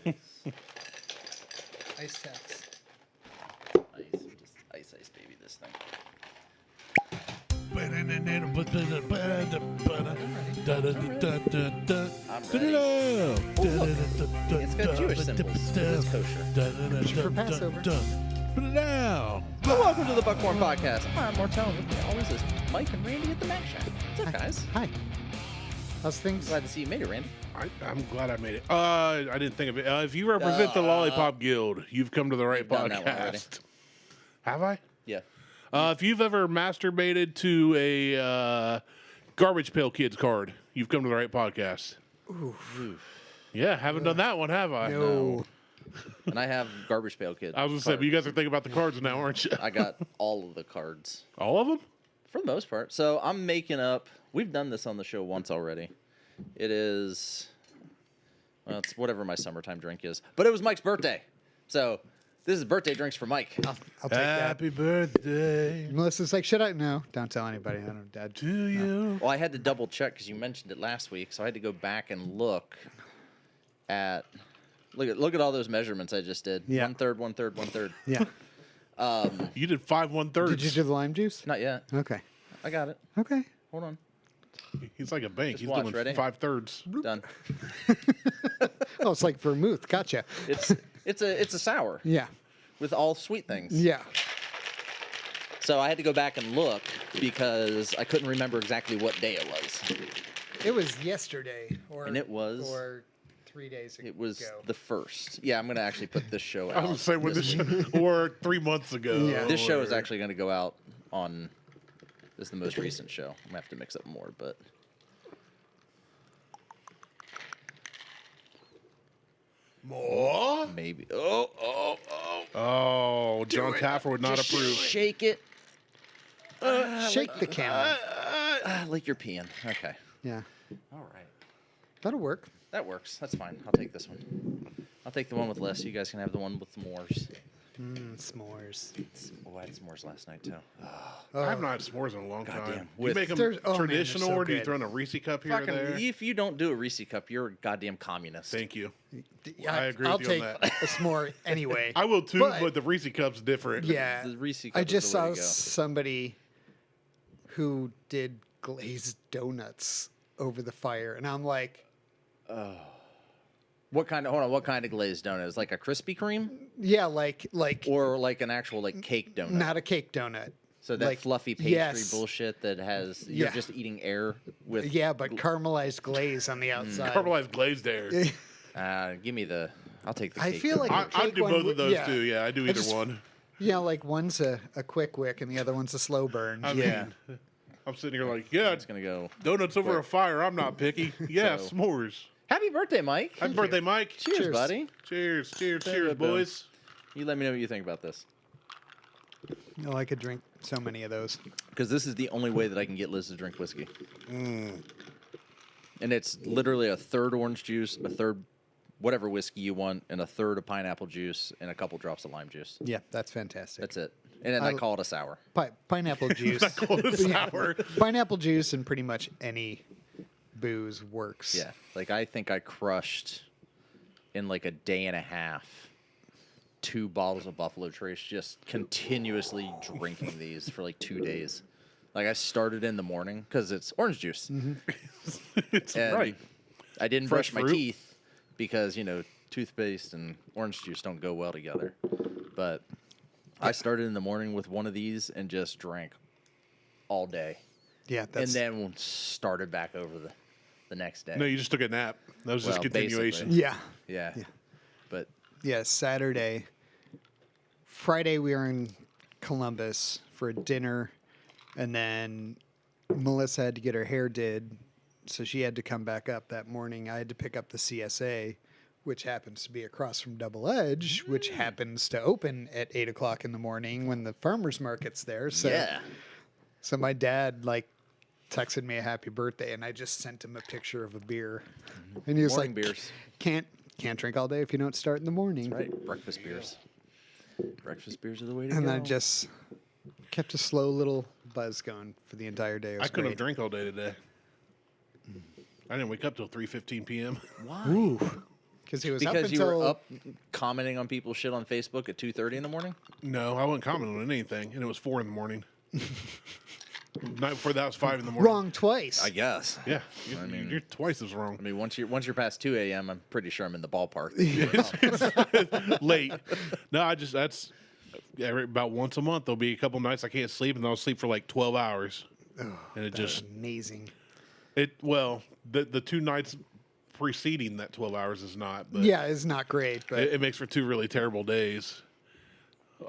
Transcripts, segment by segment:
Ice tax. Ice, baby, this thing. I'm It's got Jewish symbols. It's kosher. For Passover. Put it down. Welcome to the Buckhorn Podcast. I'm Martelle. With me always is Mike and Randy at the Mac Shack. What's up, guys? Hi. How's things? Glad to see you made it, Randy. I'm glad I made it. I didn't think of it. If you represent the Lollipop Guild, you've come to the right done that one already. podcast. Have I? Yeah. If you've ever masturbated to a Garbage Pail Kids card, you've come to the right podcast. Oof. Yeah, haven't done that one, have I? No. And I have Garbage Pail Kids. I was going to say, but you guys are thinking about the cards now, aren't you? I got all of the cards. All of them? For the most part. So I'm making up. We've done this on the show once already. It is. Well, it's whatever my summertime drink is. But it was Mike's birthday. So this is birthday drinks for Mike. I'll take that. Happy birthday Melissa's like, should I? No, don't tell anybody. I don't. Dad. to you. Well, I had to double check because you mentioned it last week. So I had to go back and look at. Look at all those measurements I just did. Yeah. 1/3, 1/3, 1/3. Yeah. You did 5 1/3. Did you do the lime juice? Not yet. Okay. I got it. Okay. Hold on. He's like a bank. Just He's watch, doing ready? 5/3. Done. Oh, it's like vermouth. Gotcha. It's a sour Yeah. with all sweet things. Yeah. So I had to go back and look because I couldn't remember exactly what day it was. It was yesterday, or And it was- or 3 days ago. It was the first. Yeah, I'm gonna actually put this show out. I was going to say, when this or 3 months ago. Yeah. This show is or- actually gonna go out on. This is the most recent show. I'm gonna have to mix up more, but More? maybe. Oh, John Taffer would not Just approve. Shake it. Shake the camera. Like you're peeing. Okay. Yeah. All right. That'll work. That works. That's fine. I'll take this one. I'll take the one with less. You guys can have the one with s'mores. S'mores. Oh, I had s'mores last night too. I have not had s'mores in a long Goddamn. time. With- You make them There's- oh, man, they're traditional, so or do you good. throw in a Reese cup here Fucking, or there? if you don't do a Reese cup, you're a goddamn communist. Thank you. I agree I'll with you on take that. a s'more anyway. I will too, But- but the Reese cup's different. Yeah. The Reese cup I is just the way saw to go. somebody who did glazed donuts over the fire, and I'm like, What kind of glazed donut? Is it like a Krispy Kreme yeah, like or like an actual like cake donut? not a cake donut. So that like, fluffy pastry yes. bullshit that has you're Yeah. just eating air with. Yeah, but caramelized glaze on the outside. Caramelized glazed air. Give me the. I'll take the. I cake feel like donut. a I cake do one both would- of those yeah. too. Yeah, I do either just- one. Yeah, like one's a quick wick and the other one's a slow burn. I Yeah. mean, I'm sitting here like, yeah, It's gonna go. donuts over a fire. I'm not picky. Yeah, So- s'mores. Happy birthday, Mike! Happy birthday, Mike. Cheers, Cheers. buddy. Cheers, cheers, There cheers, you go. boys. You let me know what you think about this, Oh, I could drink so many of those. because this is the only way that I can get Liz to drink whiskey. And it's literally a third orange juice, a third whatever whiskey you want, and a third of pineapple juice, and a couple drops of lime juice. Yeah, that's fantastic. That's it. And then I call it a sour. Pineapple juice. Sour. Pineapple juice and pretty much any booze works. Yeah, like I think I crushed in like a day and a half 2 bottles of Buffalo Trace, just continuously drinking these for like 2 days. Like I started in the morning because it's orange juice. It's And right. I didn't Fresh brush my fruit. teeth because toothpaste and orange juice don't go well together. But I started in the morning with one of these and just drank all day, Yeah, and that's then started back over the next day. No, you just took a nap. That was just Well, continuation. basically. yeah. Yeah. Yeah. But Yeah, Saturday. Friday we were in Columbus for a dinner, and then Melissa had to get her hair did, so she had to come back up that morning. I had to pick up the CSA, which happens to be across from Double Edge, which happens to open at 8 o'clock in the morning when the farmers market's there. So, yeah. so my dad texted me a happy birthday, and I just sent him a picture of a beer, and he was Morning like, beers. Can't drink all day if you don't start in the morning." Right. Breakfast beers. Breakfast beers are the way to And go. I just kept a slow little buzz going for the entire day. It was I couldn't have great. drank all day today. I didn't wake up till 3:15 p.m. Why? Ooh, Because he was up Because until you were up commenting on people's shit on Facebook at 2:30 in the morning? No, I wasn't commenting on anything, and it was 4 in the morning. Night before that was 5 in the morning. wrong twice. I guess. Yeah, I mean- you're twice as wrong. I mean, once you're past 2 a.m., I'm pretty sure I'm in the ballpark. Late. No, that's about once a month. There'll be a couple nights I can't sleep, and I'll sleep for like 12 hours, and it That's just amazing. the 2 nights preceding that 12 hours is not. But Yeah, it's not great, but it makes for 2 really terrible days.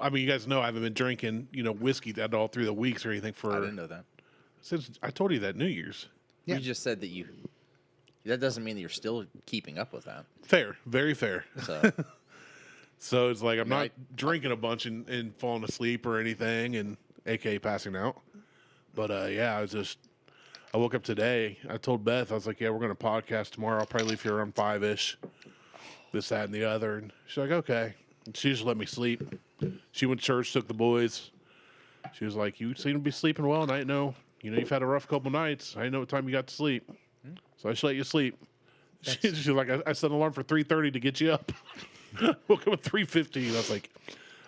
I mean, you guys know I haven't been drinking, whiskey that all through the weeks or anything I didn't know that. since I told you that New Year's. Yeah. You just said that that doesn't mean that you're still keeping up with that. Fair, very fair. So, So it's like I'm not Right. drinking a bunch and falling asleep or anything, and AKA passing out. But I woke up today. I told Beth, I was like, yeah, we're going to podcast tomorrow. I'll probably leave here around 5-ish. This, that, and the other. And she's like, okay. And she just let me sleep. She went to church, took the boys. She was like, you seem to be sleeping well, and I didn't know. You've had a rough couple nights. I didn't know what time you got to sleep. So I should let you sleep. She's like, I set an alarm for 3:30 to get you up. Woke up at 3:15. I was like,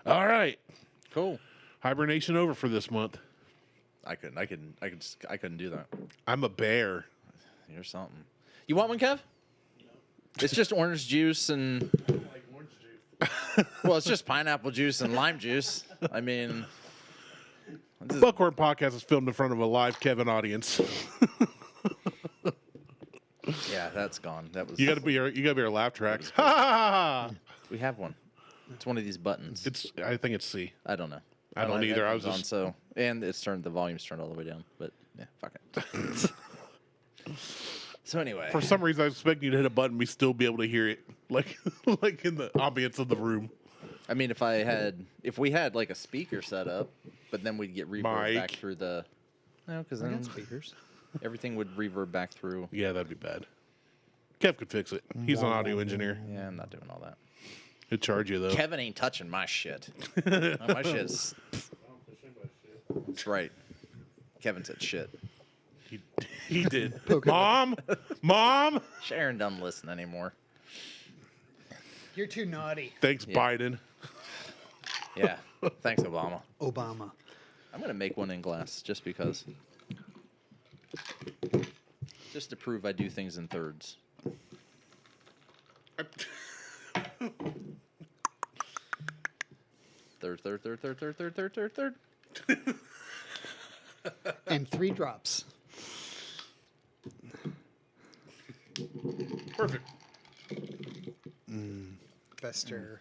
all right. cool. Hibernation over for this month. I couldn't do that. I'm a bear. You're something. You want one, Kev? It's just orange juice and well, it's just pineapple juice and lime juice. I mean, Buckhorn Podcast is filmed in front of a live Kevin audience. yeah, that's gone. That was. You gotta be our laugh tracks. Ha ha ha! We have one. It's one of these buttons. I think it's C. I don't know. I don't have either. I was headphones on, and the volume's turned all the way down. But yeah, fuck it. So anyway, For some reason, I was expecting you to hit a button, and we still be able to hear it, like in the ambience of the room. I mean, if we had like a speaker set up, but then we'd get reverb back Mic. through the. No, because then speakers. everything would reverb back through. Yeah, that'd be bad. Kev could fix it. He's an audio engineer. Yeah, I'm not doing all that. He'd charge you though. Kevin ain't touching my shit. Oh, my shit's. That's right. Kevin said shit. He did. Mom. Sharon doesn't listen anymore. You're too naughty. Thanks, Yeah. Biden. Yeah. Thanks, Obama. Obama. I'm gonna make one in glass just because. Just to prove I do things in thirds. Third. And 3 drops. Perfect. Fester.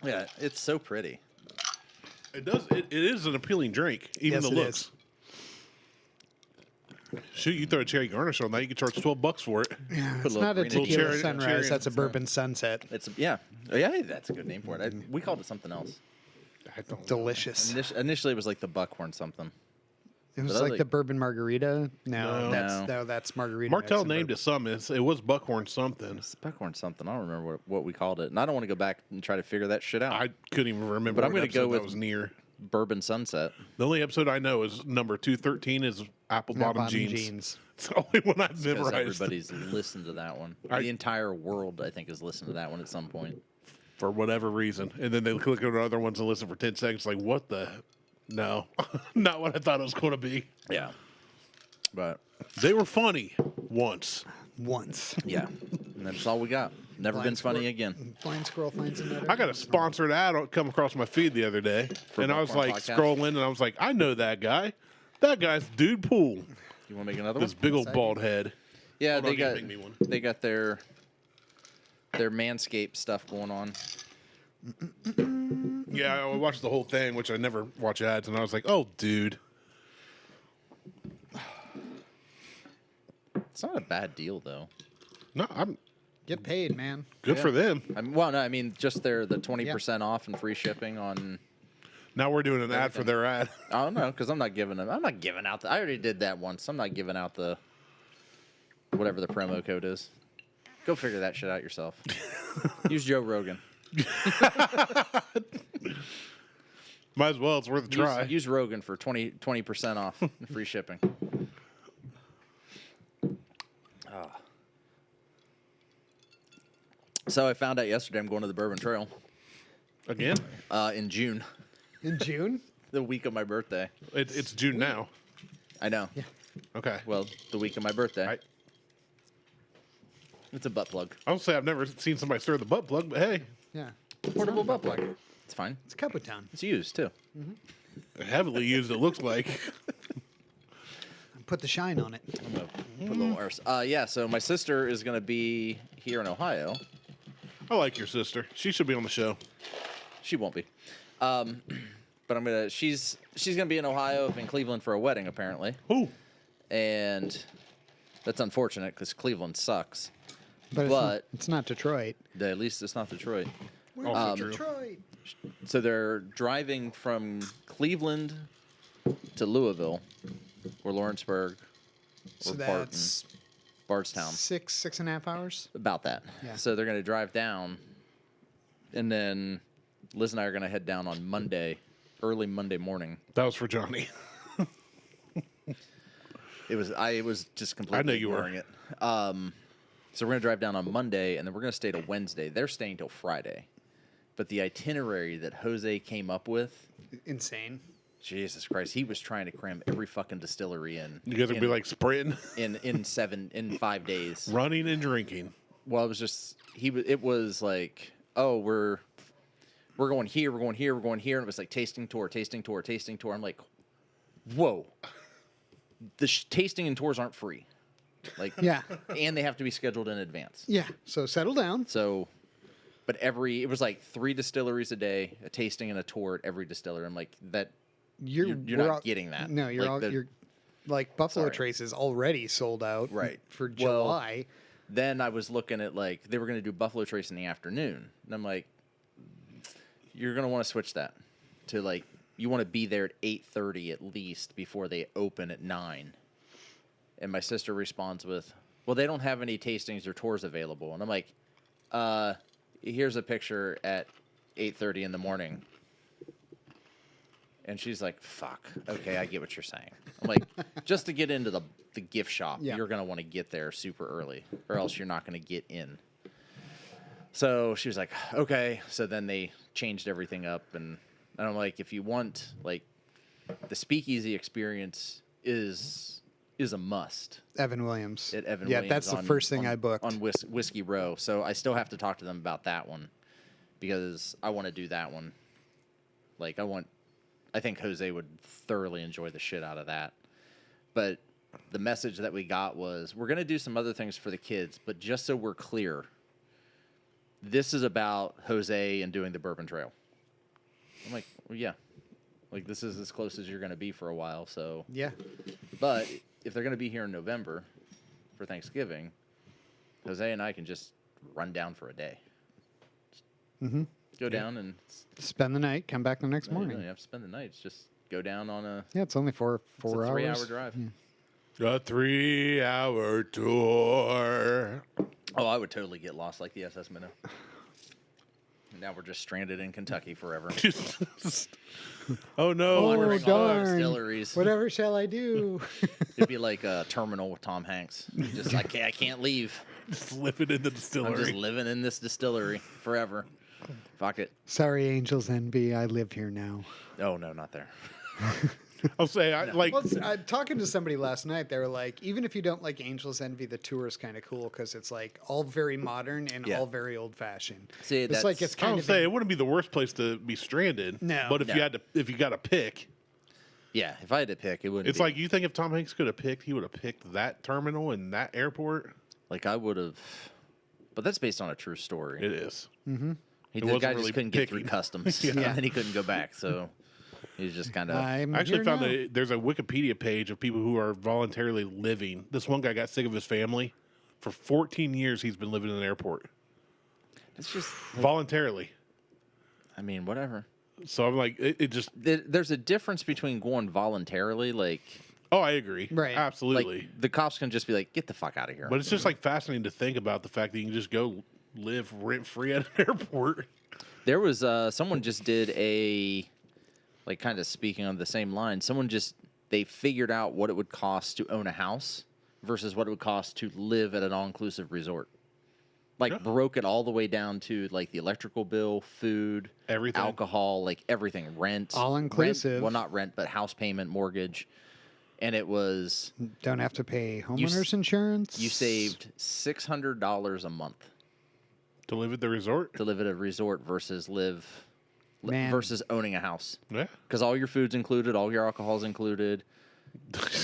Yeah, it's so pretty. It does. It is an appealing drink, even Yes, the it looks. is. Shoot, you throw a cherry garnish on that, you can charge $12 for it. Yeah, Put it's a not a little tequila cherry- sunrise. cherry That's a in- bourbon sunset. It's yeah, that's a good name for it. We called it something else. I don't. Delicious. Initially, it was like the Buckhorn something. It was But I like like- the bourbon margarita. No, No. that's margarita. Martelle mixed in named bourbon. it something. It was Buckhorn something. It's Buckhorn something. I don't remember what we called it, and I don't want to go back and try to figure that shit out. I couldn't even remember. But I'm what gonna go episode with- that was near. Bourbon Sunset. The only episode I know is number 213 is apple Not bottom bottom jeans. It's the only one I've Because memorized. everybody's listened to that one. The entire world, I think, has listened to that one at some point. For whatever reason. And then they click on other ones and listen for 10 seconds. Like, what the? No. Not what I thought it was going to be. Yeah. But They were funny once. Once. yeah, and that's all we got. Never been Blind funny squirrel- again. Blind squirrel finds another. I got a sponsored ad come across my feed the other day. For And I was Buckhorn like Podcast? scrolling and I was like, I know that guy. That guy's Dude Pool. You want to make another This one? big old Yes, I bald head. Yeah, Hold they on, you got make me one. they got their Manscaped stuff going on. Yeah, I watched the whole thing, which I never watch ads, and I was like, oh, dude. It's not a bad deal though. No, I'm Get paid, man. good Yeah. for them. I mean, just the 20% off and free shipping on. Now we're doing an ad for their ad. I don't know because I'm not giving out. I already did that once. I'm not giving out the whatever the promo code is. Go figure that shit out yourself. Use Joe Rogan. Might as well. It's worth a try. Use Rogan for 20% off and free shipping. So I found out yesterday I'm going to the Bourbon Trail Again? in June, In June? the week of my birthday. It's June now. I know. Yeah. Okay. Well, the week of my birthday. I It's a butt plug. I'll say I've never seen somebody stir the butt plug, but hey, Yeah. Portable butt plug. It's fine. It's Caputown. It's used too. heavily used. It looks like. Put the shine on it. I'm gonna put a little arse. Yeah. So my sister is gonna be here in Ohio. I like your sister. She should be on the show. She won't be. But I'm gonna. She's gonna be in Ohio, in Cleveland for a wedding apparently, Ooh. and that's unfortunate because Cleveland sucks. But it's not Detroit. At least it's not Detroit. Also true. Detroit. So they're driving from Cleveland to Louisville, or Lawrenceburg, So or Barton, that's Bardstown. 6.5 hours. About that. Yeah. So they're going to drive down, and then Liz and I are going to head down on Monday, early Monday morning. That was for Johnny. I was just completely I know you were. ignoring it. So we're going to drive down on Monday, and then we're going to stay till Wednesday. They're staying till Friday. But the itinerary that Jose came up with, Insane. Jesus Christ, he was trying to cram every fucking distillery in. You guys would be like sprinting, in 5 days. running and drinking. Well, it was just it was like, oh, we're going here, we're going here, we're going here, and it was like tasting tour, tasting tour, tasting tour. I'm like, whoa, the tasting and tours aren't free, like, Yeah. and they have to be scheduled in advance. Yeah. So settle down. So, but it was like 3 distilleries a day, a tasting and a tour at every distillery. I'm like, that you're We're not all- getting that. No, you're Like, you're like Buffalo Sorry. Trace is already sold out. Right. For Well, July. Then I was looking at like they were going to do Buffalo Trace in the afternoon, and I'm like, you're going to want to switch that to like you want to be there at 8:30 at least before they open at 9. And my sister responds with, "Well, they don't have any tastings or tours available." And I'm like, here's a picture at 8:30 in the morning." And she's like, "Fuck. Okay, I get what you're saying." I'm like, just to get into the gift shop, Yeah. you're gonna want to get there super early, or else you're not gonna get in. So she was like, "Okay." So then they changed everything up, and I'm like, if you want like the speakeasy experience is a must Evan Williams. at Evan yeah, Williams. that's the first thing I booked. on Whiskey Row. So I still have to talk to them about that one because I want to do that one. Like I think Jose would thoroughly enjoy the shit out of that. But the message that we got was, we're going to do some other things for the kids, but just so we're clear, this is about Jose and doing the Bourbon Trail. I'm like, well, yeah. Like, this is as close as you're going to be for a while, so. Yeah. But if they're going to be here in November for Thanksgiving, Jose and I can just run down for a day. Mm-hmm. Go down and Spend the night, come back the next you morning. don't have to spend the night. It's just go down on a Yeah, it's only four it's a hours. 3-hour drive. A 3-hour tour. Oh, I would totally get lost like the SS Minnow. Now we're just stranded in Kentucky forever. Oh no! Wandering all the darn. distilleries. Whatever shall I do? It'd be like a terminal with Tom Hanks. Just like, I can't leave. Just living in the I'm distillery. just living in this distillery forever. Fuck it. Sorry, Angels Envy. I live here now. Oh, no, not there. I'll say like Well, talking to somebody last night, they were like, even if you don't like Angels Envy, the tour is kind of cool because it's like all very modern and Yeah. all very old fashioned. See, It's like it's I kind don't of say it wouldn't be the worst place to be stranded. No. But if No. you had to, if you got to pick, Yeah, if I had to pick, it wouldn't it's be. like, you think if Tom Hanks could have picked, he would have picked that terminal and that airport. Like, I would have. But that's based on a true story. It is. The wasn't guy really just couldn't get picky. through customs. Yeah. And then he couldn't go back. So he's just kind of. I'm I actually here found now. there's a Wikipedia page of people who are voluntarily living. This one guy got sick of his family. For 14 years, he's been living in an airport It's just. voluntarily. I mean, whatever. So I'm like, it just. There's a difference between going voluntarily, like. Oh, I agree. Right. Absolutely. Like, the cops can just be like, get the fuck out of here. But it's just like fascinating to think about the fact that you can just go live rent free at an airport. There was someone just did a, like, kind of speaking on the same line. They figured out what it would cost to own a house versus what it would cost to live at an all-inclusive resort. Like broke it all the way down to like the electrical bill, food, Everything. alcohol, like everything, rent, All inclusive. Rent, well, not rent, but house payment, mortgage, and it was Don't have to pay homeowners insurance. you saved $600 a month To live at the resort? to live at a resort versus Man. versus owning a house. Yeah. Because all your food's included, all your alcohol's included,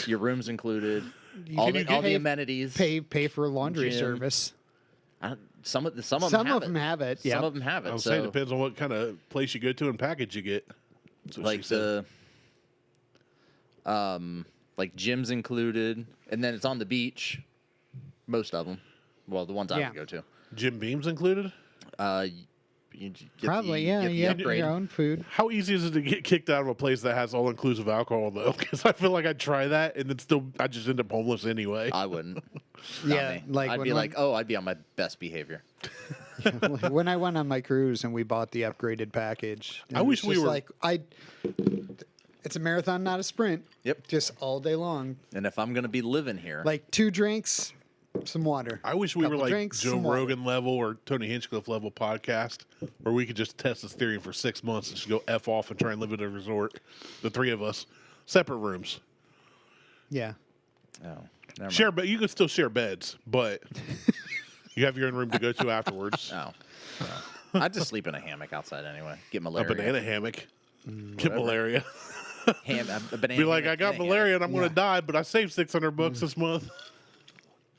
your room's included, all the amenities. Pay for laundry Gym. service. Some of them have it. Yeah. Some of them have it. I would so say it depends on what kind of place you go to and package you get. That's what she like said. like gyms included, and then it's on the beach. Most of them. Well, the ones I Yeah. would go to. Jim Beam's included? You get Probably, the, yeah. get the You have upgrade. your own food. How easy is it to get kicked out of a place that has all-inclusive alcohol, though? Because I feel like I'd try that, and then still I just end up homeless anyway. I wouldn't. Yeah, Me. like I'd when be one- like, oh, I'd be on my best behavior. When I went on my cruise and we bought the upgraded package, I it wish was we just were- like it's a marathon, not a sprint. Yep. Just all day long. And if I'm gonna be living here, Like 2 drinks, some water. I wish we were Couple like drinks, Joe some water. Rogan level or Tony Hinchcliffe level podcast, where we could just test this theory for 6 months and just go F off and try and live at a resort. The 3 of us. Separate rooms. Yeah. oh, never Share bed. You could still share beds, but you have your own room to go to afterwards. mind. Oh, I'd just sleep in a hammock outside anyway. Get A malaria. banana hammock. Get malaria. A banana. Be like, I hammock got and a malaria hammock. and I'm going to die, but I saved $600 this month.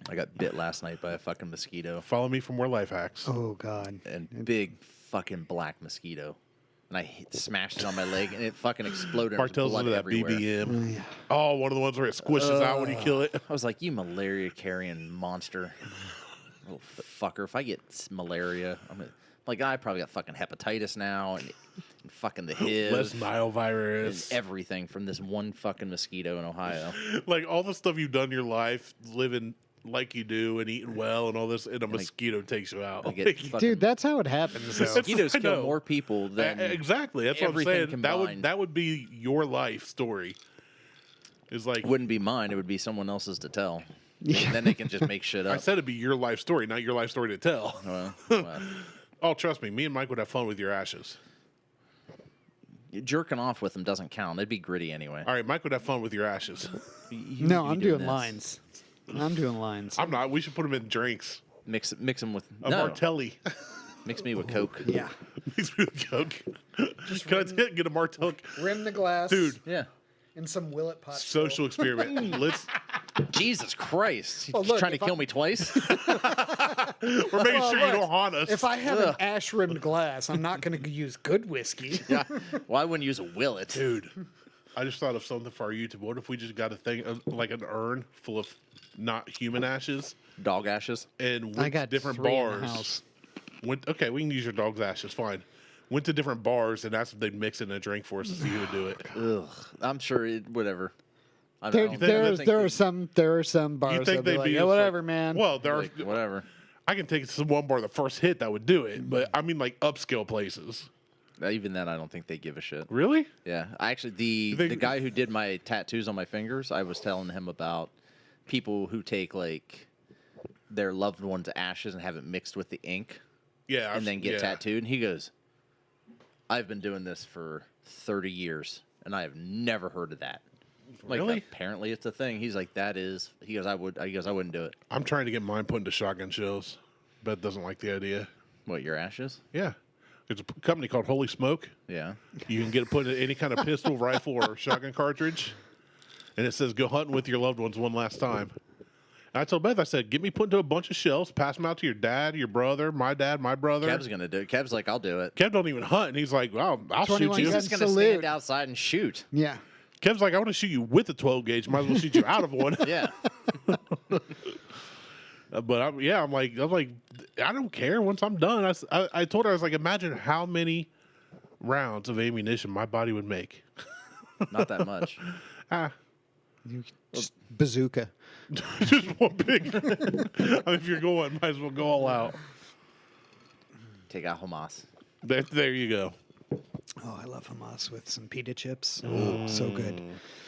I got bit last night by a fucking mosquito. Follow me for more life hacks. Oh God. And big fucking black mosquito. And I smashed it on my leg, and it fucking exploded. There was Martelle's blood into that everywhere. BBM. Oh, one of the ones where it squishes out when you kill it. I was like, you malaria carrying monster. Little fucker. If I get malaria, I'm gonna, like, I probably got fucking hepatitis now, and fucking the HIV. Less Nile and virus. everything from this one fucking mosquito in Ohio. Like all the stuff you've done in your life, living like you do and eating well and all this, and a mosquito takes you out. I get fucking, Dude, that's how it happens. Though. mosquitoes I kill know. more people than Exactly. That's what I'm everything saying. combined. That would be your life story. Is like wouldn't be mine. It would be someone else's to tell. Yeah. Then they can just make shit I up. said it'd be your life story, not your life story to tell. Well, Oh, trust me, me and Mike would have fun with your ashes. jerking off with them doesn't count. They'd be gritty anyway. All right, Mike would have fun with your ashes. No, I'm doing this. lines. I'm doing lines. I'm not. We should put them in drinks. Mix them with A no. Martelli. Mix me with Coke. Yeah. Mix me with Coke. Can I get a Martelli? Rim the glass. Dude, Yeah. And some Willet pot. social experiment. Let's. Jesus Christ! Well, You look, trying to if I- kill me twice? We're making sure you look, don't haunt us. If I have an ash rimmed glass, I'm not going to use good whiskey. Yeah. Well, I wouldn't use a Willet. Dude, I just thought of something for our YouTube. What if we just got a thing, like an urn full of not human ashes, Dog ashes. and went I to got different 3 in the bars? house. Okay, we can use your dog's ashes, fine. Went to different bars and asked if they'd mix it in a drink for us to see who would do it. Ugh. I'm sure whatever. I There, don't there are think some bars You think that'll be they'd like, be yeah, just whatever, like- man. Well, there are. like, whatever. I can take it to one bar the first hit that would do it, but I mean like upscale places. Even then, I don't think they give a shit. Really? Yeah, I actually the guy who did my tattoos on my fingers, I was telling him about people who take like their loved one's ashes and have it mixed with the ink Yeah. and then get tattooed. And he goes, "I've been doing this for 30 years, and I have never heard of that." Like, Really? apparently it's a thing. He's like, "That is." He goes, "I wouldn't do it." I'm trying to get mine put into shotgun shells. Beth doesn't like the idea. What, your ashes? Yeah. There's a company called Holy Smoke. Yeah. You can get it put in any kind of pistol, rifle, or shotgun cartridge. And it says, go hunting with your loved ones one last time. And I told Beth, I said, get me put into a bunch of shells, pass them out to your dad, your brother, my brother. Kev's gonna do it. Kev's like, "I'll do it." Kev don't even hunt. And he's like, well, I'll shoot 21 you. He's guns. just gonna Salute. stand outside and shoot. Yeah. Kev's like, I want to shoot you with the 12 gauge. Might as well shoot you out of one. Yeah. But I'm like, I don't care. Once I'm done, I told her, I was like, imagine how many rounds of ammunition my body would make. Not that much. Just bazooka. Just one big. If you're going, might as well go all out. Take out Hamas. There you go. Oh, I love Hamas with some pita chips. Oh, so good.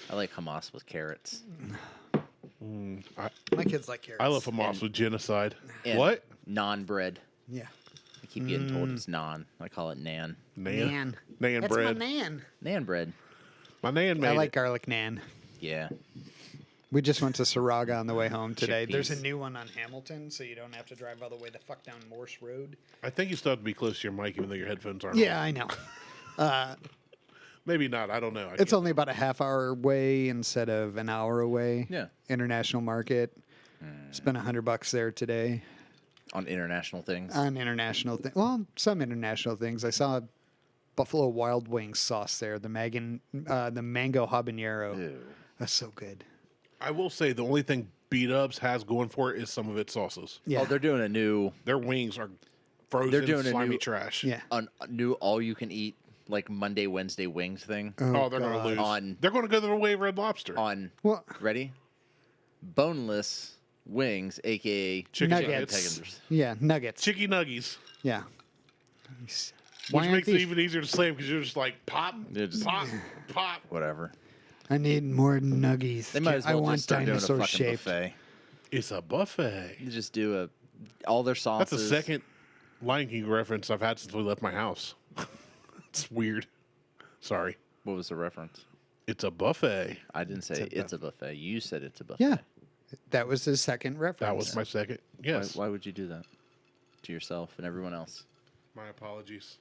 I like Hamas with carrots. My kids like carrots. I love Hamas with genocide. And What? Naan bread. Yeah. I keep getting told it's naan. I call it nan. Nan That's bread. my nan. Nan bread. My nan made I like it. garlic nan. Yeah. We just went to Saraga on the way home today. There's a Chickpeas. new one on Hamilton, so you don't have to drive all the way the fuck down Morse Road. I think you still have to be close to your mic, even though your headphones aren't. Yeah, on. I know. Maybe not. I don't know. It's only about a half hour away instead of an hour away. Yeah. International market. Spent $100 there today On international things. on international things. Well, some international things. I saw Buffalo Wild Wings sauce there. The mango habanero. Ew. That's so good. I will say the only thing Beat Ups has going for it is some of its sauces. Yeah. Oh, they're doing a new Their wings are frozen, They're doing a slimy new- trash. yeah. a new all-you-can-eat like Monday, Wednesday wings thing. Oh, they're going God. to lose. On- They're going to go the way of Red Lobster. On Well, ready? Boneless wings, aka Chicken nuggets. tenders. Yeah, nuggets. Chicky nuggies. Yeah. Which Why aren't makes it these- even easier to slam because you're just like pop, They're just- pop, pop. Whatever. I need more nuggies. They might as I well want just start doing a dinosaur fucking shaped. buffet. It's a buffet. You just do all their That's sauces. the second Lion King reference I've had since we left my house. It's weird. Sorry. What was the reference? It's a buffet. I didn't say It's a it's a buffet. You said it's a buffet. Yeah. That was his second reference. That was my second. Yes. Why would you do that to yourself and everyone else? My apologies.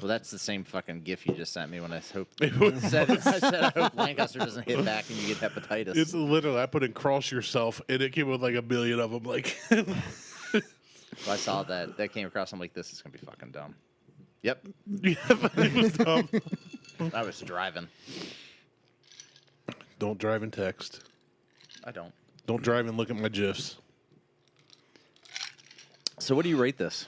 Well, that's the same fucking gif you just sent me when I hope It was- said I said I hope Lancaster doesn't hit back and you get hepatitis. It's literally, I put in cross yourself, and it came with like a billion of them. Like, I saw that came across. I'm like, this is gonna be fucking dumb. Yep, yeah, it was dumb. I was driving. Don't drive and text. I don't. Don't drive and look at my GIFs. So, what do you rate this?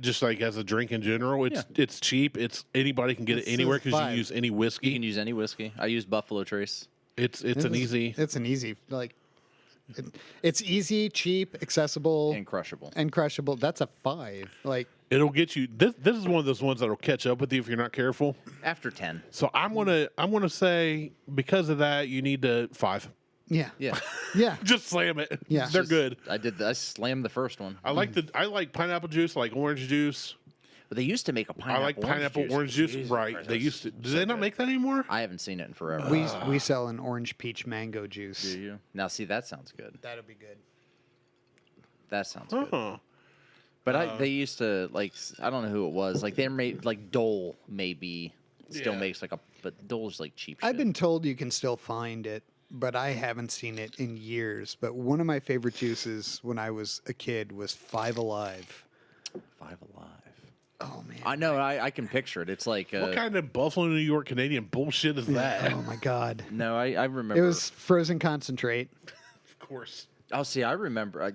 Just like as a drink in general, it's cheap. It's anybody can get it This anywhere is because you 5. use any You whiskey. can use any whiskey. I use Buffalo Trace. It's an easy. It's an easy it's easy, cheap, accessible, And crushable. and crushable. That's a 5. Like, It'll get you. This is one of those ones that'll catch up with you if you're not careful. After 10. So I'm gonna say because of that you need to 5. yeah, Yeah. yeah. Just slam it. Yeah. they're Just- good. I slammed the first one. I like pineapple juice. I like orange juice. But they used to make a pineapple I like pineapple orange juice. Jesus Right. Christ, They that's used to. Do so they not good. make that anymore? I haven't seen it in forever. We sell an orange peach mango juice. Do you? Now, see, that sounds good. That'll be good. That sounds good. Oh. But they used to, like, I don't know who it was. Like, they made, like, Dole maybe still Yeah. makes, like, but Dole's, like, cheap I've shit. been told you can still find it, but I haven't seen it in years. But one of my favorite juices when I was a kid was Five Alive. Five Alive. Oh man. I know, I can picture it. It's like, What kind of Buffalo, New York, Canadian bullshit is that? Oh my god. no, I remember. It was frozen concentrate. Of course. Oh, see, I remember.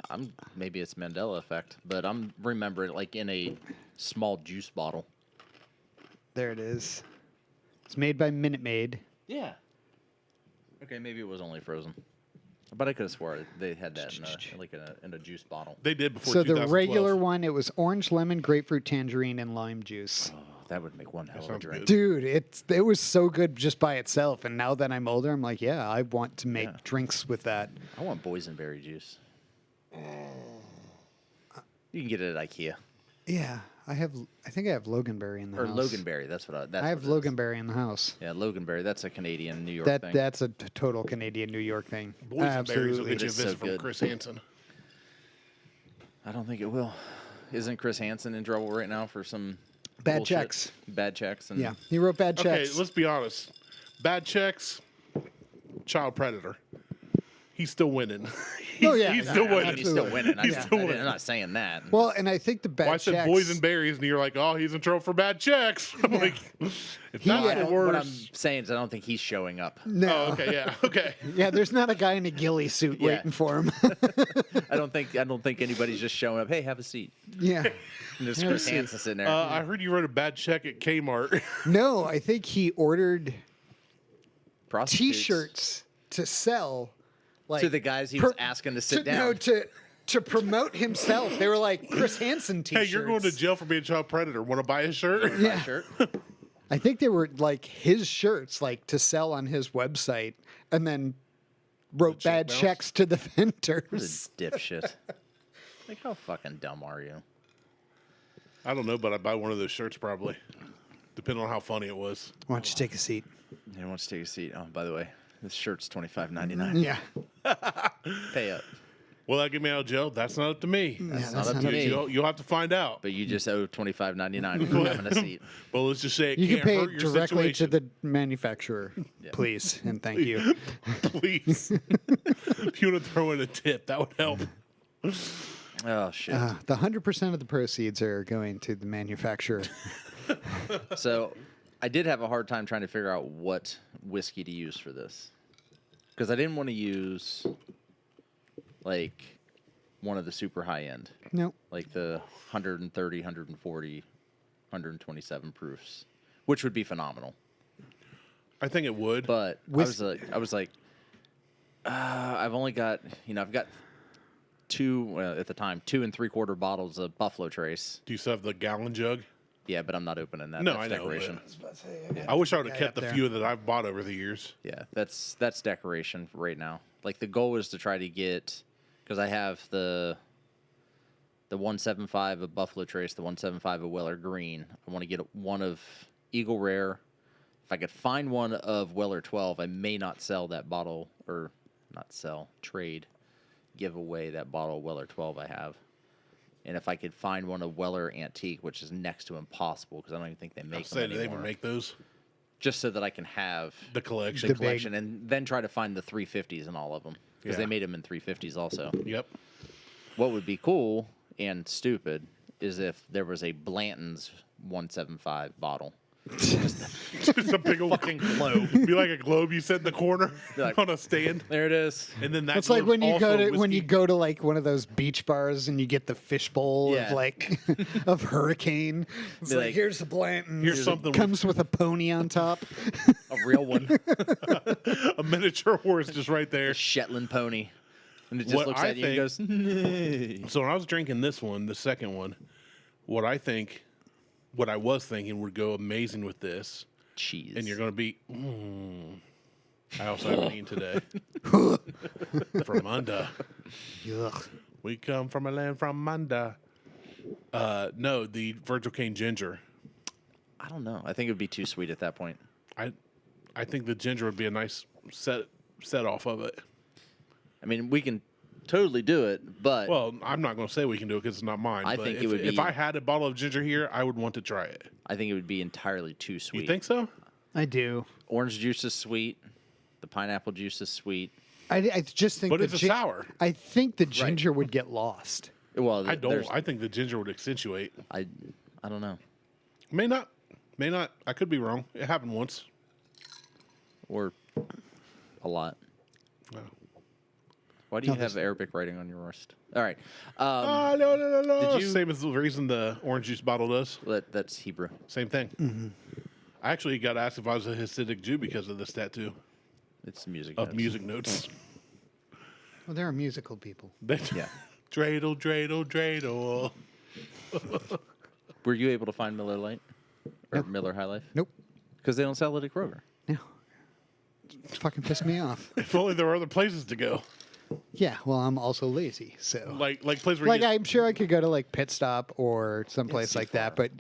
I'm maybe it's Mandela effect, but I'm remember it like in a small juice bottle. There it is. It's made by Minute Maid. Yeah. Okay, maybe it was only frozen, but I could have swore they had that in a juice bottle. They did before So the 2012. regular one, it was orange, lemon, grapefruit, tangerine, and lime juice. Oh, that would make one hell of a sounds drink. good. Dude, it was so good just by itself. And now that I'm older, I'm like, yeah, I want to make drinks with that. I want boysenberry juice. You can get it at IKEA Yeah, I think I have Loganberry in the or house. Loganberry. That's what I have what it is. Loganberry in the house. Yeah, Loganberry. That's a Canadian, New York thing. That's a total Canadian New York thing. Boys and berries will Absolutely. get you a It's so visit from good. Chris Hansen. I don't think it will. Isn't Chris Hansen in trouble right now for some Bad bullshit? checks. Bad checks. And Yeah, he wrote bad Okay, checks. let's be honest. Bad checks, child predator. He's still winning. Oh, yeah. he's still I mean, winning. he's still winning. He's still winning. I'm not saying that. Well, and I think the bad Well, I said checks. boys and berries, and you're like, oh, he's in trouble for bad checks. I'm like, if He- that's yeah. the What I'm worst. saying is, I don't think he's showing up. No. Oh, okay, yeah, okay. Yeah, there's not a guy in a ghillie suit Yeah. waiting for him. I don't think anybody's just showing up. Hey, have a seat. Yeah. And there's Have a Chris seat. Hansen sitting there. I heard you wrote a bad check at Kmart. No, I think he ordered Prostitutes. T-shirts to sell. Like To the guys he was asking to sit down. No, to promote himself. They were like Chris Hansen Hey, T-shirts. you're going to jail for being a child predator. Want to buy a shirt? Yeah. Shirt. I think they were like his shirts, like to sell on his website, and then wrote check bad bounce? checks to the What a vendors. dipshit. Like, how fucking dumb are you? I don't know, but I'd buy one of those shirts probably, depending on how funny it was. Why don't you take a seat? You want to take a seat? Oh, by the way, this shirt's $25.99. Yeah. Pay up. Will that get me out of jail? That's not up to me. That's that's not up not to me. You'll have to find out. But you just owe $25.99 for having a seat. But let's just say it You can can't pay hurt your directly situation. to the manufacturer, please, and thank you. Please. If you want to throw in a tip, that would help. Oh, shit. The 100% of the proceeds are going to the manufacturer. So I did have a hard time trying to figure out what whiskey to use for this. Because I didn't want to use, like, one of the super high end. No. Like the 130, 140, 127 proofs, which would be phenomenal. I think it would. But I was like, I've only got, I've got at the time, 2 3/4 bottles of Buffalo Trace. Do you still have the gallon jug? Yeah, but I'm not opening that. No, That's I know, decoration. I wish I would have Guy kept up the there. few that I've bought over the years. Yeah, that's decoration right now. Like the goal is to try to get, because I have the 175 of Buffalo Trace, the 175 of Weller Green. I want to get one of Eagle Rare. If I could find one of Weller 12, I may not sell that bottle, or not sell, trade, give away that bottle of Weller 12 I have. And if I could find one of Weller Antique, which is next to impossible because I don't even think they make them Say, do anymore. they even make those? Just so that I can have The collection. the collection, and then try to find the 350s in all of them because they Yeah. made them in 350s also. Yep. What would be cool and stupid is if there was a Blanton's 175 bottle. Just a big old Fucking globe. Be like a globe you set in the corner Like- on a stand, There it is. and then that. It's like when you go globe's to also when you whiskey. go to like one of those beach bars and you get the fishbowl Yeah. of like of Hurricane. It's Be like, like, here's the Blanton. Here's something with- comes with a pony on top. A real one. a miniature horse just right there. A Shetland pony. And it just What looks I at you and goes, "Nay." So when I was drinking this one, the second one, what I was thinking would go amazing with this, Cheese. and you're going to be. I also haven't eaten today. From under. Ugh. We come from a land from under. No, the Virgil Cane ginger. I don't know. I think it would be too sweet at that point. I think the ginger would be a nice set off of it. I mean, we can totally do it, but Well, I'm not going to say we can do it because it's not mine. I but think if, it would if be- I had a bottle of ginger here, I would want to try it. I think it would be entirely too sweet. You think so? I do. Orange juice is sweet. The pineapple juice is sweet. I just think But the it's a sour. I think the ginger would get lost. Well, I don't. there's- I think the ginger would accentuate. I don't know. May not. May not. I could be wrong. It happened once. Or a lot. No. Why do you No, have there's- Arabic writing on your wrist? All right. No. Did you- Same as the reason the orange juice bottle does. That's Hebrew. Same thing. I actually got asked if I was a Hasidic Jew because of this tattoo It's music. of notes. music notes. Well, there are musical people. Yeah. Dreidel, dreidel, dreidel. Were you able to find Miller Lite or Nope. Miller High Life? Nope. Because they don't sell it at Kroger. No. It's fucking pissed me off. If only there were other places to go. Yeah, well, I'm also lazy, so Like places where like you I'm sure I could go to like Pit Stop or someplace too like that, but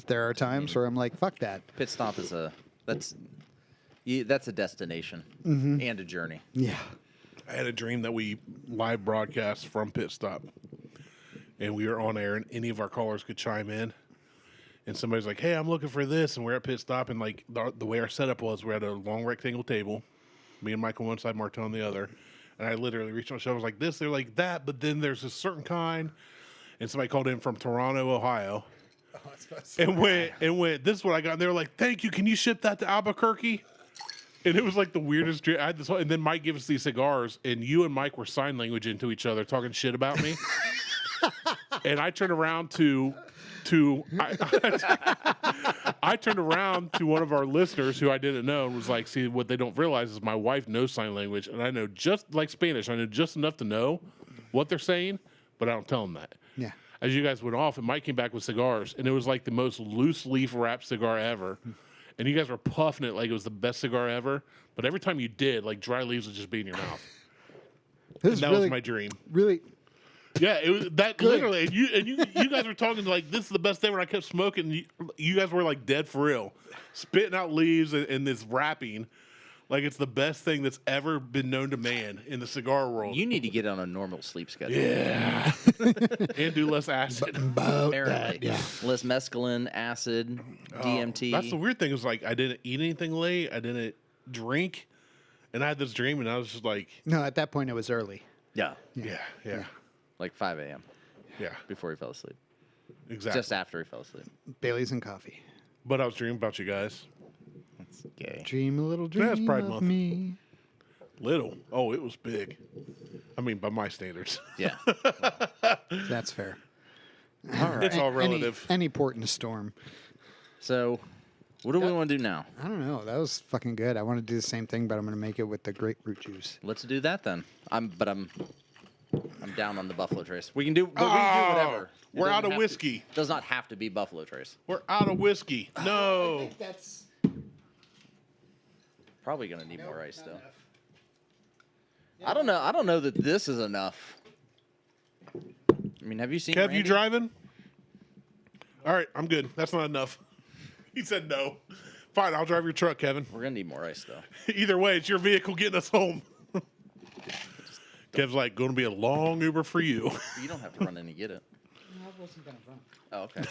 there are times where I'm like, fuck that. Pit stop is that's a destination and a journey. Yeah. I had a dream that we live broadcast from Pit Stop, and we were on air, and any of our callers could chime in. And somebody's like, "Hey, I'm looking for this," and we're at Pit Stop, and like the way our setup was, we had a long rectangle table, me and Mike on one side, Martelle on the other, and I literally reached on the shelf, I was like this, they're like that, but then there's a certain kind, and somebody called in from Toronto, Ohio, and went, this is what I got, and they were like, "Thank you, can you ship that to Albuquerque?" And it was like the weirdest dream. I had this whole, and then Mike gave us these cigars, and you and Mike were sign language into each other, talking shit about me. And I turned around I turned around to one of our listeners who I didn't know and was like, "See, what they don't realize is my wife knows sign language, and I know just like Spanish. I know just enough to know what they're saying, but I don't tell them that." Yeah. As you guys went off, and Mike came back with cigars, and it was like the most loose leaf wrapped cigar ever. And you guys were puffing it like it was the best cigar ever. But every time you did, like dry leaves would just be in your mouth. This And is that really, was my dream. really Yeah, it was that literally. And you guys were talking like this is the best day when I kept smoking. You guys were like dead for real, spitting out leaves and this wrapping. Like it's the best thing that's ever been known to man in the cigar world. You need to get on a normal sleep schedule. Yeah. And do less acid. Apparently. Less mescaline, acid, DMT. That's the weird thing is like I didn't eat anything late. I didn't drink. And I had this dream and I was just like. No, at that point it was early. Yeah. Yeah. Like 5 a.m. Yeah. Before he fell asleep. Exactly. Just after he fell asleep. Bailey's and coffee. But I was dreaming about you guys. That's gay. Dream a little dream That's Pride of Month. me. Little. Oh, it was big. I mean, by my standards. Yeah. That's fair. It's all relative. Any port in a storm. So, what do we want to do now? I don't know. That was fucking good. I want to do the same thing, but I'm going to make it with the grapefruit juice. Let's do that then. I'm down on the Buffalo Trace. We can do whatever. We're out of whiskey. Does not have to be Buffalo Trace. We're out of whiskey. No. That's Probably gonna need more ice though. I don't know. I don't know that this is enough. I mean, have you seen? Kev, Randy? you driving? All right, I'm good. That's not enough. He said no. Fine, I'll drive your truck, Kevin. We're gonna need more ice though. Either way, it's your vehicle getting us home. Kev's like, going to be a long Uber for you. You don't have to run in to get it. No, I wasn't going to run. Oh, okay.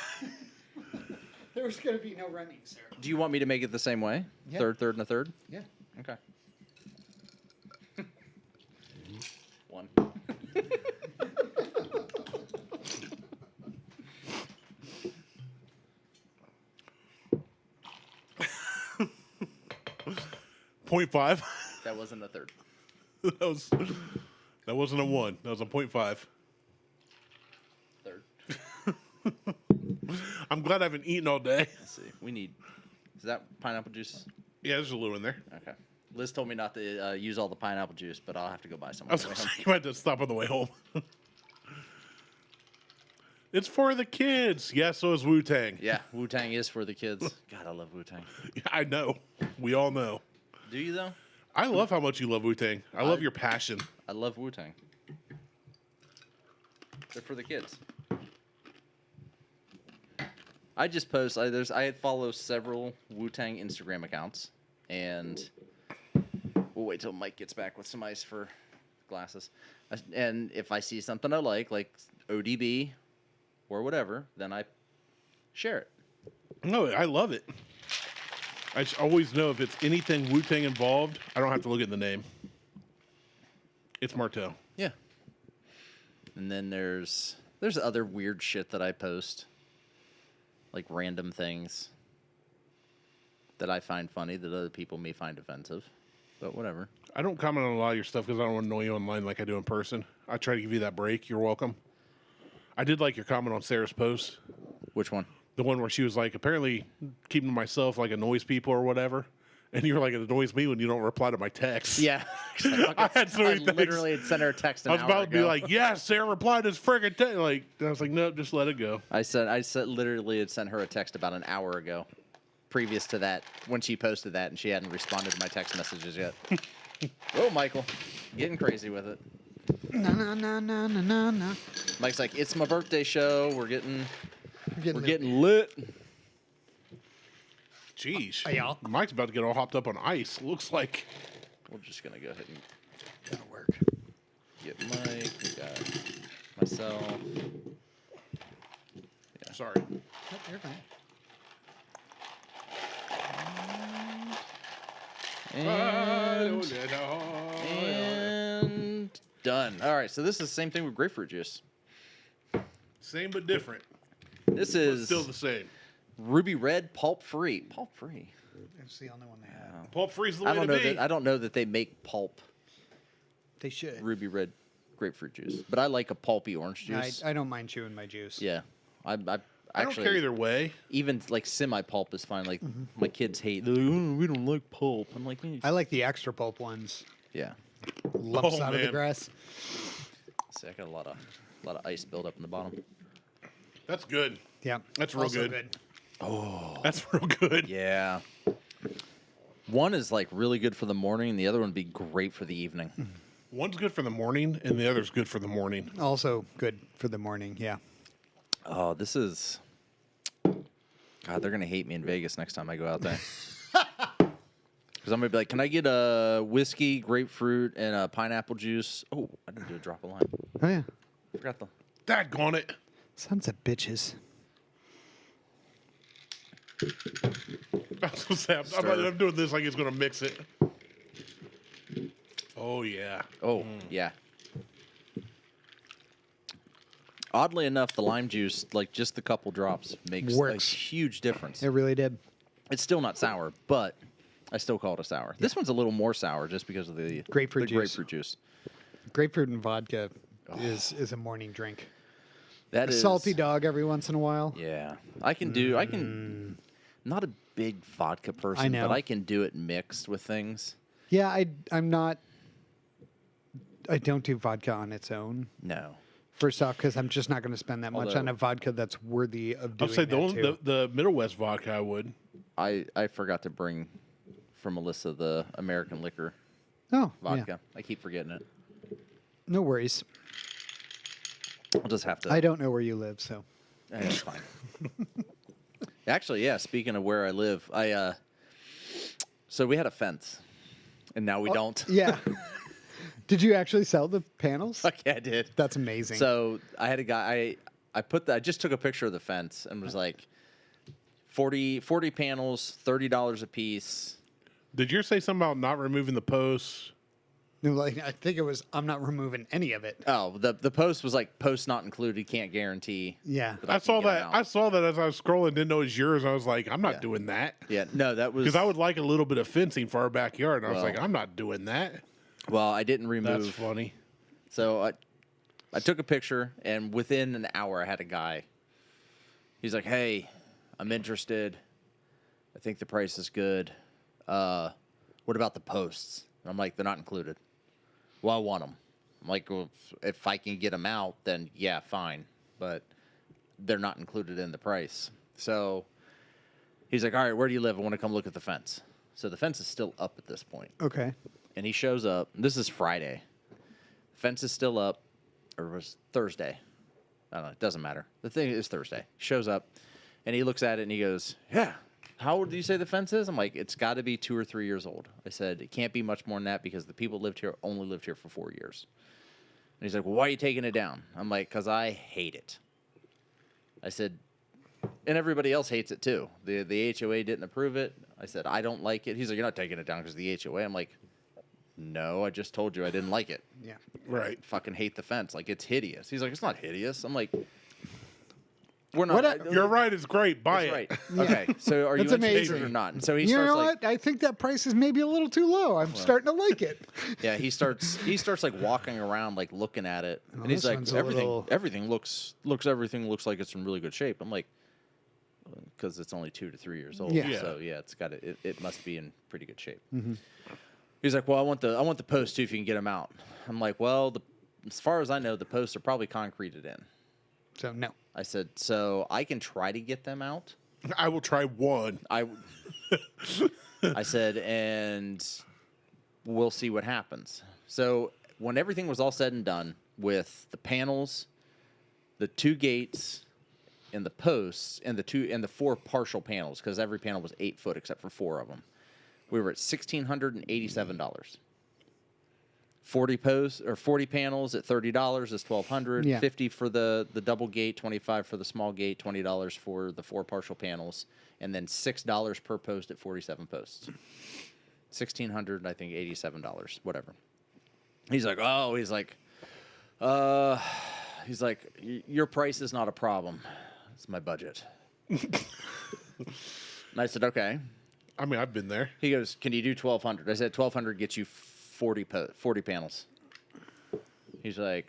There was going to be no running, sir. Do you want me to make it the same way? Yeah. Third, and a third? Yeah. Okay. One. 0.5. That wasn't a third. That wasn't a 1. That was a 0.5. Third. I'm glad I haven't eaten all day. Let's see. We need. Is that pineapple juice? Yeah, there's a little in there. Okay. Liz told me not to use all the pineapple juice, but I'll have to go buy some. I was on the going way to say, home. you might have to stop on the way home. It's for the kids. Yeah, so is Wu-Tang. Yeah, Wu Tang is for the kids. God, I love Wu Tang. Yeah, I know. We all know. Do you though? I love how much you love Wu-Tang. I love your passion. I love Wu Tang. They're for the kids. I just post. I follow several Wu Tang Instagram accounts, and we'll wait till Mike gets back with some ice for glasses. And if I see something I like ODB or whatever, then I share it. No, I love it. I always know if it's anything Wu-Tang involved, I don't have to look at the name. It's Martelle. Yeah. And then there's other weird shit that I post, like random things that I find funny that other people may find offensive, but whatever. I don't comment on a lot of your stuff because I don't want to annoy you online like I do in person. I try to give you that break. You're welcome. I did like your comment on Sarah's post. Which one? The one where she was like, apparently keeping to myself like annoys people or whatever. And you were like, it annoys me when you don't reply to my texts. Yeah. I had so many things. Literally had sent her a text an I was hour about to be ago. like, yeah, Sarah replied to this friggin' text. Like, I was like, no, just let it go. I literally had sent her a text about an hour ago, previous to that, when she posted that, and she hadn't responded to my text messages yet. Oh, Michael, getting crazy with it. No. Mike's like, it's my birthday show. We're getting Getting lit. Jeez. Hey, y'all. Mike's about to get all hopped up on ice. Looks like. We're just gonna go ahead and That'll work. get Mike. We got myself. Yeah. Sorry. Nope, you're fine. And done. All right, so this is the same thing with grapefruit juice. Same but different. This But is still the same. ruby red, pulp free. Pulp free. It's the only one they have. Pulp free's the way to be. I don't know that they make pulp They should. ruby red grapefruit juice, but I like a pulpy orange Yeah, juice. I don't mind chewing my juice. Yeah, I I don't actually care either way. even like semi pulp is fine. Like my kids hate. They're like, "Oh, we don't like pulp." I'm like, I like the extra pulp ones. yeah. Lumps Oh, out of the man. grass. See, I got a lot of ice build up in the bottom. That's good. Yeah. That's real Also good. That's real good. Yeah. One is like really good for the morning, and the other one would be great for the evening. One's good for the morning, and the other's good for the morning. Also good for the morning. Yeah. Oh, this is. God, they're gonna hate me in Vegas next time I go out there. Because I'm gonna be like, can I get a whiskey, grapefruit, and a pineapple juice? Oh, I didn't do a drop of lime. Oh yeah. Forgot the. Daggone it. Sons of bitches. I was gonna say, I'm doing this like it's gonna mix it. Oh yeah. Oh yeah. Oddly enough, the lime juice, like just the couple drops, makes Works. a huge difference. It really did. It's still not sour, but I still call it a sour. This one's a little more sour just because of the Grapefruit the juice. grapefruit juice. Grapefruit and vodka is a morning drink. That A is salty dog every once in a while. Yeah, I can. Not a big vodka person, know. but I can do it mixed with things. Yeah, I'm not. I don't do vodka on its own. No. First off, because I'm just not going to spend that much on Although- a vodka that's worthy of I'll doing say that too. the Middle West vodka I would. I forgot to bring from Melissa the American liquor Oh, vodka. yeah. I keep forgetting it. No worries. I'll just have to. I don't know where you live, so. It's fine. Actually, yeah. Speaking of where I live, so we had a fence, and now we don't. Yeah. Did you actually sell the panels? Fuck yeah, I did. That's amazing. So I had a guy. I just took a picture of the fence and was like, 40 panels, $30 a piece. Did you say something about not removing the posts? No, like, I think it was, I'm not removing any of it. Oh, the post was like post not included. Can't guarantee. Yeah. that I can saw get 'em that. out. I saw that as I was scrolling. Didn't know it was yours. I was like, I'm not Yeah. doing that. Yeah, no, that was Because I would like a little bit of fencing for our backyard. And I was Well- like, I'm not doing that. Well, I didn't remove. That's funny. So I took a picture, and within an hour, I had a guy. He's like, "Hey, I'm interested. I think the price is good. What about the posts?" And I'm like, "They're not included." Well, I want them. I'm like, well, if I can get them out, then yeah, fine. But they're not included in the price. So he's like, "All right, where do you live? I want to come look at the fence." So the fence is still up at this point. Okay. And he shows up. This is Friday. The fence is still up, or it was Thursday. I don't know. It doesn't matter. The thing is Thursday. He shows up, and he looks at it, and he goes, "Yeah, how old do you say the fence is?" I'm like, "It's got to be 2 or 3 years old." I said, "It can't be much more than that because the people lived here only lived here for 4 years." And he's like, "Well, why are you taking it down?" I'm like, "Because I hate it." I said, and everybody else hates it too. The HOA didn't approve it. I said, "I don't like it." He's like, "You're not taking it down because of the HOA." I'm like, "No, I just told you I didn't like it. Yeah. Right. Fucking hate the fence. Like, it's hideous." He's like, "It's not hideous." I'm like, "We're not." What You're right. It's great. Buy That's it. right. Okay, so are you That's interested amazing. or not? And so he You starts know like, what? I think that price is maybe a little too low. I'm starting to like it. yeah, he starts like walking around, like looking at it, Oh, and he's this like, one's a everything little- looks like it's in really good shape. I'm like, because it's only 2 to 3 years old. Yeah. So yeah, it must be in pretty good shape. He's like, "Well, I want the posts too if you can get them out." I'm like, "Well, as far as I know, the posts are probably concreted in." So, no. I said, "So I can try to get them out." I will try one. I said, "And we'll see what happens." So when everything was all said and done with the panels, the 2 gates, and the posts, and the 4 partial panels, because every panel was 8 foot except for 4 of them, we were at $1,687. 40 posts or 40 panels at $30 is $1,200. Yeah. $50 for the double gate, $25 for the small gate, $20 for the 4 partial panels, and then $6 per post at 47 posts. $1,600, I think $87, whatever. He's like, your price is not a problem. It's my budget. And I said, okay. I mean, I've been there. He goes, can you do 1,200? I said, 1,200 gets you 40 panels. He's like,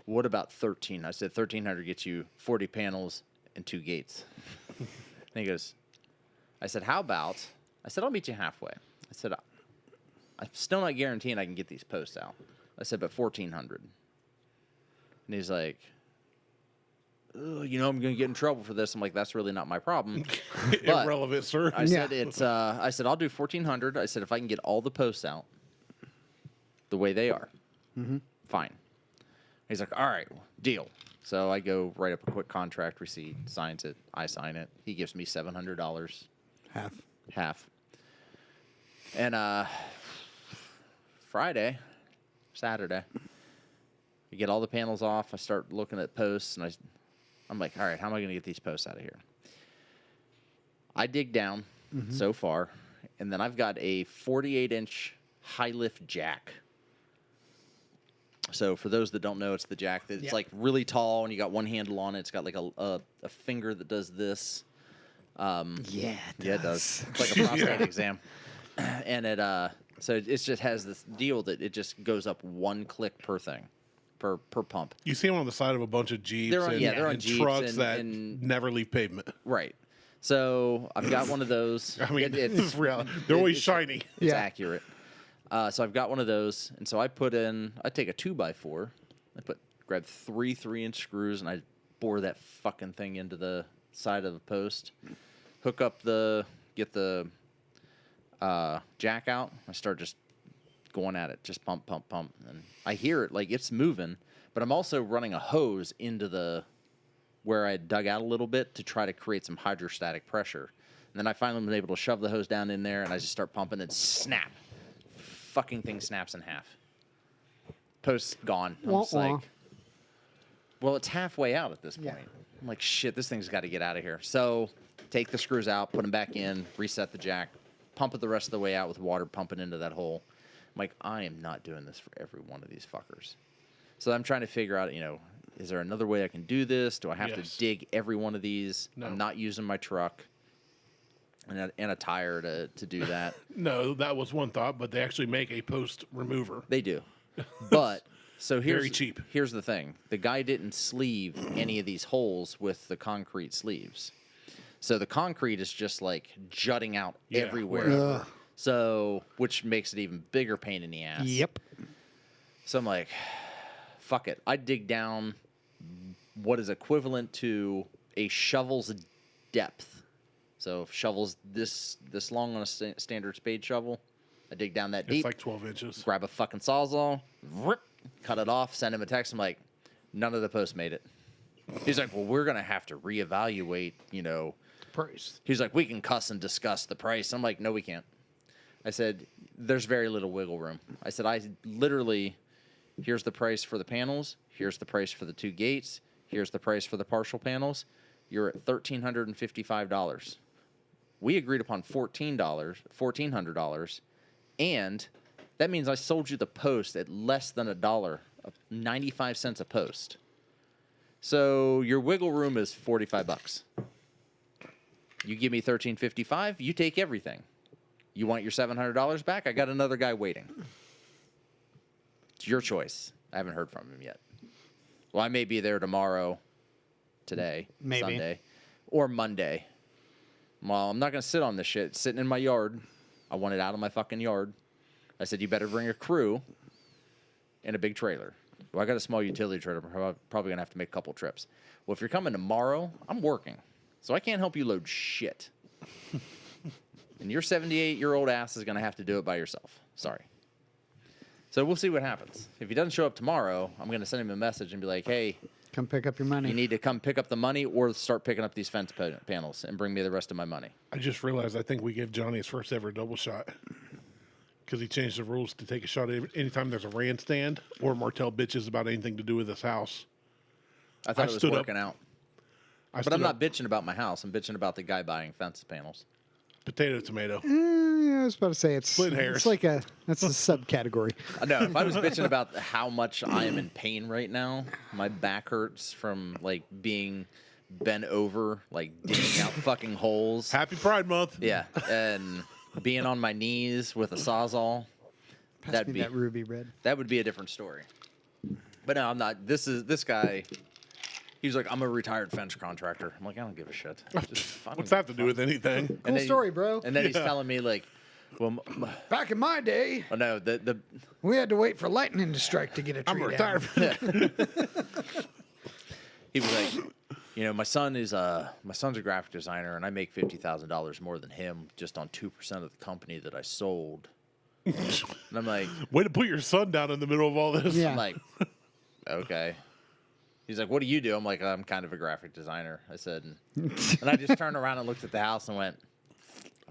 what about 13? I said, 1,300 gets you 40 panels and 2 gates. And he goes, I said, how about, I said, I'll meet you halfway. I said, I'm still not guaranteeing I can get these posts out. I said, but 1,400. And he's like, you know, I'm going to get in trouble for this. I'm like, that's really not my problem. But Irrelevant, sir. I said, I said, I'll do 1,400. I said, if I can get all the posts out, the way they are. Fine. He's like, all right, deal. So I go write up a quick contract receipt, signs it, I sign it. He gives me $700. Half. And Saturday, I get all the panels off. I start looking at posts, and I'm like, all right, how am I going to get these posts out of here? I dig down so far, and then I've got a 48-inch high-lift jack. So for those that don't know, it's the jack that's like really tall, and you got one handle on it. It's got like a finger that does this. Yeah, it does. It's like a prostate exam. And so it just has this deal that it just goes up one click per thing, per pump. You see them on the side of a bunch of Jeeps They're on and Jeeps trucks that and never leave pavement. Right. So I've got one of those. I mean, it's real. They're always shiny. It's accurate. So I've got one of those, and so I take a 2x4, grab 3 3-inch screws, and I bore that fucking thing into the side of the post, hook up get the jack out. I start just going at it, just pump, pump, pump, and I hear it like it's moving, but I'm also running a hose into where I dug out a little bit to try to create some hydrostatic pressure. And then I finally was able to shove the hose down in there, and I just start pumping, and snap. Fucking thing snaps in half. Post's gone. I'm just like, well, it's halfway out at this point. I'm like, shit, this thing's got to get out of here. So take the screws out, put them back in, reset the jack, pump it the rest of the way out with water pumping into that hole. I'm like, I am not doing this for every one of these fuckers. So I'm trying to figure out, is there another way I can do this? Do I have to dig every one of these? No. I'm not using my truck and a tire to do that. No, that was one thought, but they actually make a post remover. They do. But so very cheap. Here's the thing. The guy didn't sleeve any of these holes with the concrete sleeves. So the concrete is just like jutting out everywhere. So, which makes it even bigger pain in the ass. Yep. So I'm like, fuck it. I dig down what is equivalent to a shovel's depth. So if shovel's this long on a standard spade shovel, I dig down that deep. It's like 12 inches. Grab a fucking Sawzall, cut it off, send him a text. I'm like, none of the posts made it. He's like, well, we're going to have to reevaluate, price. He's like, we can cuss and discuss the price. I'm like, no, we can't. I said, there's very little wiggle room. I said, I literally, here's the price for the panels. Here's the price for the 2 gates. Here's the price for the partial panels. You're at $1,355. We agreed upon $1,400, and that means I sold you the post at less than $1, 95 cents a post. So your wiggle room is $45. You give me $1,355, you take everything. You want your $700 back? I got another guy waiting. It's your choice. I haven't heard from him yet. Well, I may be there tomorrow, today, maybe Sunday, or Monday. Well, I'm not going to sit on this shit. It's sitting in my yard. I want it out of my fucking yard. I said, you better bring a crew and a big trailer. Well, I got a small utility trailer. I'm probably going to have to make a couple trips. Well, if you're coming tomorrow, I'm working. So I can't help you load shit. And your 78-year-old ass is going to have to do it by yourself. Sorry. So we'll see what happens. If he doesn't show up tomorrow, I'm going to send him a message and be like, hey, come pick up your money. You need to come pick up the money or start picking up these fence panels and bring me the rest of my money. I just realized I think we gave Johnny his first ever double shot because he changed the rules to take a shot anytime there's a rand stand or Martelle bitches about anything to do with his house. I thought it was working out. But I'm not bitching about my house. I'm bitching about the guy buying fence panels. Potato, tomato. Yeah, I was about to say it's Split hairs. It's like that's a subcategory. No, if I was bitching about how much I am in pain right now, my back hurts from like being bent over, like digging out fucking holes. Happy Pride Month. Yeah, and being on my knees with a Sawzall. Pass me that ruby red. That would be a different story. But no, I'm not. This guy. He's like, I'm a retired fence contractor. I'm like, I don't give a shit. What's that have to do with anything? Cool story, bro. And then he's telling me like, well, back in my day, oh no, we had to wait for lightning to strike to get a tree I'm down. retired. He was like, my son's a graphic designer, and I make $50,000 more than him just on 2% of the company that I sold. And I'm like, way to put your son down in the middle of all this. Yeah. I'm like, okay. He's like, what do you do? I'm like, I'm kind of a graphic designer. I said, and I just turned around and looked at the house and went,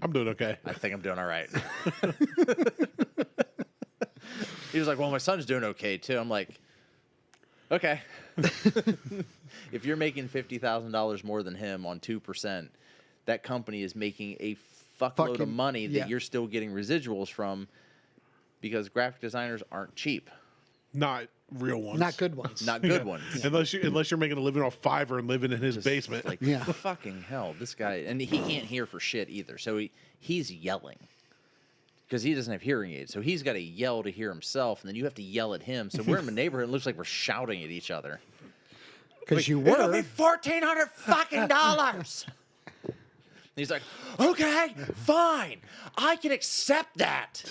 I'm doing okay. I think I'm doing all right. He was like, well, my son's doing okay too. I'm like, okay. If you're making $50,000 more than him on 2%, that company is making a fuckload of money that you're still getting residuals from, because graphic designers aren't cheap. Not real ones. Not good ones. Not good ones. Unless you're making a living off Fiverr and living in his basement. Like, Yeah. fucking hell, this guy, and he can't hear for shit either. So he's yelling because he doesn't have hearing aids. So he's got to yell to hear himself, and then you have to yell at him. So we're in the neighborhood. It looks like we're shouting at each other. Because you It'll were. be $1,400 fucking dollars. He's like, okay, fine, I can accept that.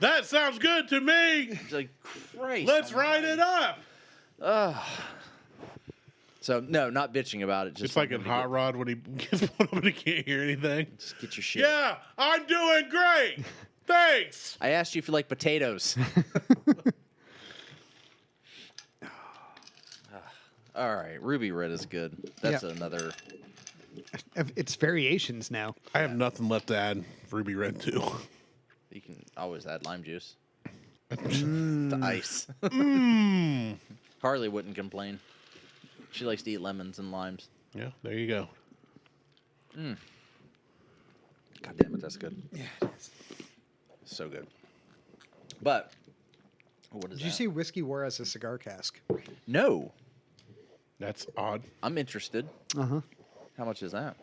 That sounds good to me. He's like, Christ. Let's write it up. So no, not bitching about it. Just It's like in Hot Rod when he gets one up and he can't hear anything. Just get your shit. Yeah, I'm doing great. Thanks. I asked you if you like potatoes. All right, Ruby Red is good. That's Yeah. another. It's variations now. I have nothing left to add Ruby Red too. You can always add lime juice. To ice. Harley wouldn't complain. She likes to eat lemons and limes. Yeah, there you go. God damn it, that's good. Yeah, it is. So good. But what is Did you see Whiskey War as a cigar cask? No, That's odd. I'm interested. Uh-huh. How much is that?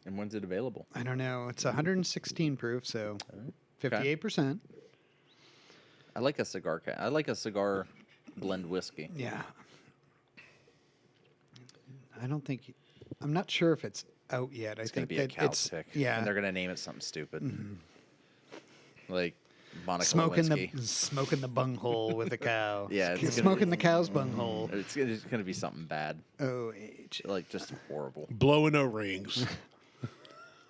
And when's it available? I don't know. It's 116 proof, so 58%. I like a cigar. I like a cigar blend whiskey. Yeah. I don't think. I'm not sure if it's out yet. It's I gonna think be a that cow it's pick. yeah. And they're gonna name it something stupid, like Monaco smoking whiskey. the bunghole with a cow. Yeah, it's gonna smoking the cow's bunghole. It's gonna be something bad, OH. like just horrible. Blowing O-rings.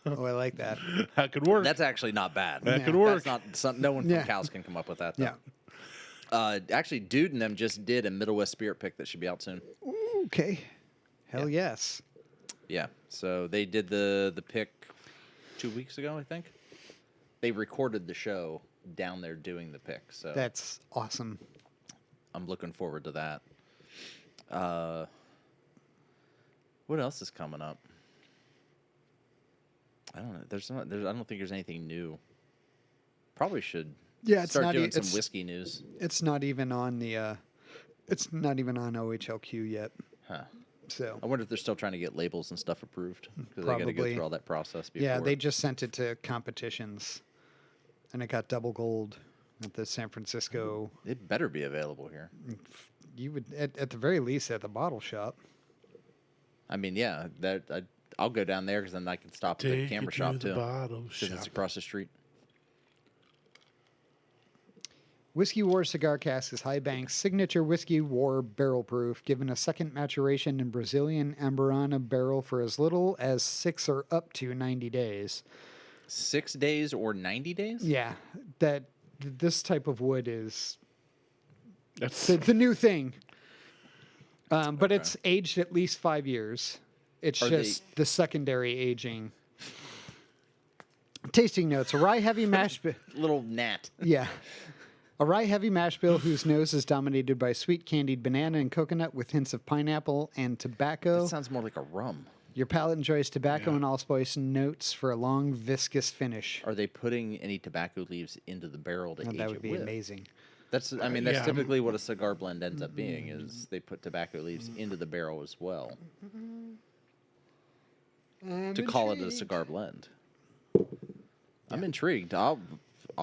Oh, I like that. That could work. That's actually not bad. That Yeah. could work. That's not some. No one from Yeah. cows can come up with that. Though. Yeah. Actually, Dude and them just did a Middle West spirit pick that should be out soon. Okay. Hell yes. Yeah. So they did the pick 2 weeks ago, I think. They recorded the show down there doing the pick. So That's awesome. I'm looking forward to that. What else is coming up? I don't know. I don't think there's anything new. Probably should. Yeah, it's start not. doing some It's whiskey news. It's not even on the. It's not even on OHLQ yet. Huh. So. I wonder if they're still trying to get labels and stuff approved because they got to go Probably. through all that process before. Yeah, they just sent it to competitions, and it got double gold at the San Francisco. It better be available here. You would, at the very least, at the bottle shop. I mean, yeah, I'll go down there because then I can stop at the camera shop too. Bottle Because shop. it's across the street. Whiskey War Cigar Cask is High Bank's signature Whiskey War barrel proof, given a second maturation in Brazilian Amburana barrel for as little as 6 or up to 90 days. 6 days or 90 days? Yeah, this type of wood is That's the new thing. But it's aged at least 5 years. It's Are just the secondary aging. Tasting notes: a rye heavy mash bill. Little gnat. Yeah. A rye heavy mash bill whose nose is dominated by sweet candied banana and coconut with hints of pineapple and tobacco. That sounds more like a rum. Your palate enjoys tobacco and allspice notes for a long, viscous finish. Are they putting any tobacco leaves into the barrel to Oh, age that it would be with? amazing. That's Yeah, typically what a cigar blend ends up being is they put tobacco leaves into the barrel as well to call it a cigar blend. I'm intrigued. I'll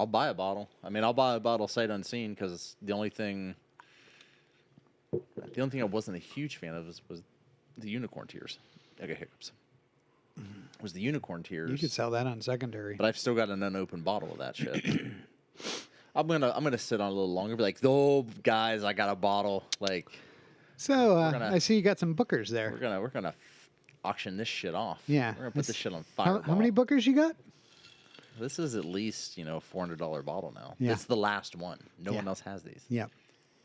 buy a bottle. I mean, I'll buy a bottle sight unseen because the only thing I wasn't a huge fan of was the unicorn tears. I got hiccups. Was the unicorn tears? You could sell that on secondary. But I've still got an unopened bottle of that shit. I'm gonna sit on a little longer. Be like, oh guys, I got a bottle. Like, So gonna- I see you got some bookers there. we're gonna auction this shit off. Yeah. we're gonna put this shit on How Fireball. many bookers you got? This is at least, a $400 bottle now. Yeah. It's the last one. No Yeah. one else has these. Yeah.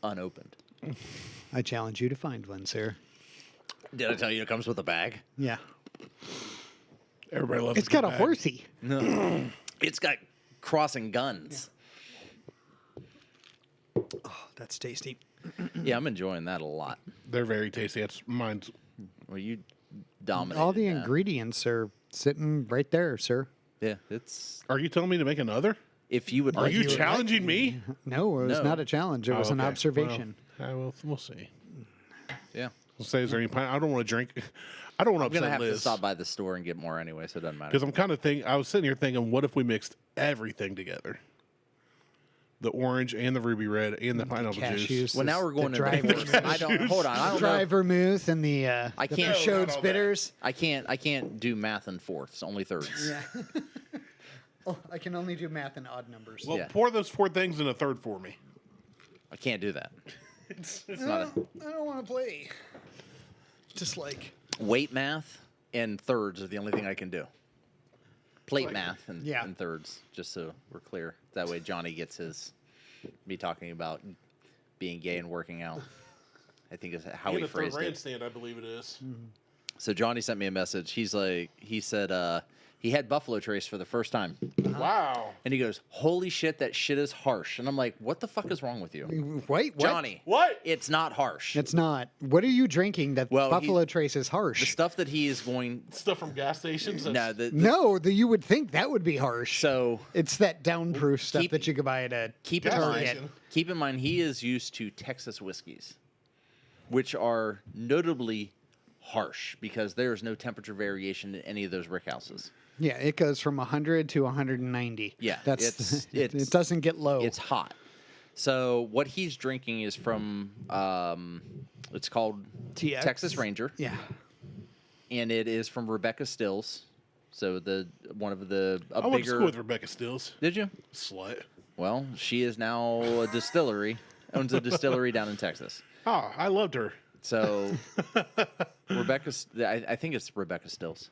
Unopened. I challenge you to find one, sir. Did I tell you it comes with a bag? Yeah. Everybody loves It's got a horsey. No. It's got crossing guns. Oh, that's tasty. Yeah, I'm enjoying that a lot. They're very tasty. That's mine's. Well, you dominated All the that. ingredients are sitting right there, sir. Yeah, it's... Are you telling me to make another? If you would Are like you to- challenging me? No, it was No. not a challenge. It was an okay. observation. Well, we'll see. Yeah. We'll say, is there any pint? I don't want to drink. I don't want to I'm going to upset have to Liz. stop by the store and get more anyway, so it doesn't matter. Because I'm kind of thinking, I was sitting here thinking, what if we mixed everything together? The orange and the ruby red and the pineapple juice. Cashews. Well, now we're going the to dry divorce. I don't... Hold on. I don't dry know. vermouth and the I the can't- Peugeot Not all that. bitters. I can't do math in fourths, only thirds. Yeah. Oh, I can only do math in odd numbers. Well, Yeah. pour those 4 things in a third for me. I can't do that. It's not I don't want to play. Just like Weight math and thirds are the only thing I can do. Plate math and, Yeah. and thirds, just so we're clear. That way Johnny gets his... Me talking about being gay and working out. I think is how he phrased it. grandstand, I believe it is. So Johnny sent me a message. He said he had Buffalo Trace for the first time. Wow. And he goes, holy shit, that shit is harsh. And I'm like, what the fuck is wrong with you? wait, what? Johnny. What? It's not harsh. It's not. What are you drinking that Well, Buffalo Trace is The harsh? stuff that he is going... Stuff from gas stations? No, No, you would think that would be harsh. So It's that downproof stuff keep- that you could buy at a keep in Gas mind, station. keep in mind, he is used to Texas whiskeys, which are notably harsh because there is no temperature variation in any of those rick houses. Yeah, it goes from 100 to 190. Yeah, That's it's- it doesn't get low. It's hot. So what he's drinking is from it's called TX. Texas Ranger, Yeah. and it is from Rebecca Stills. So one of the I went to bigger. school with Rebecca Stills. Did you? Slut. Well, she is now a distillery. Owns a distillery down in Texas. Oh, I loved her. So I think it's Rebecca Stills.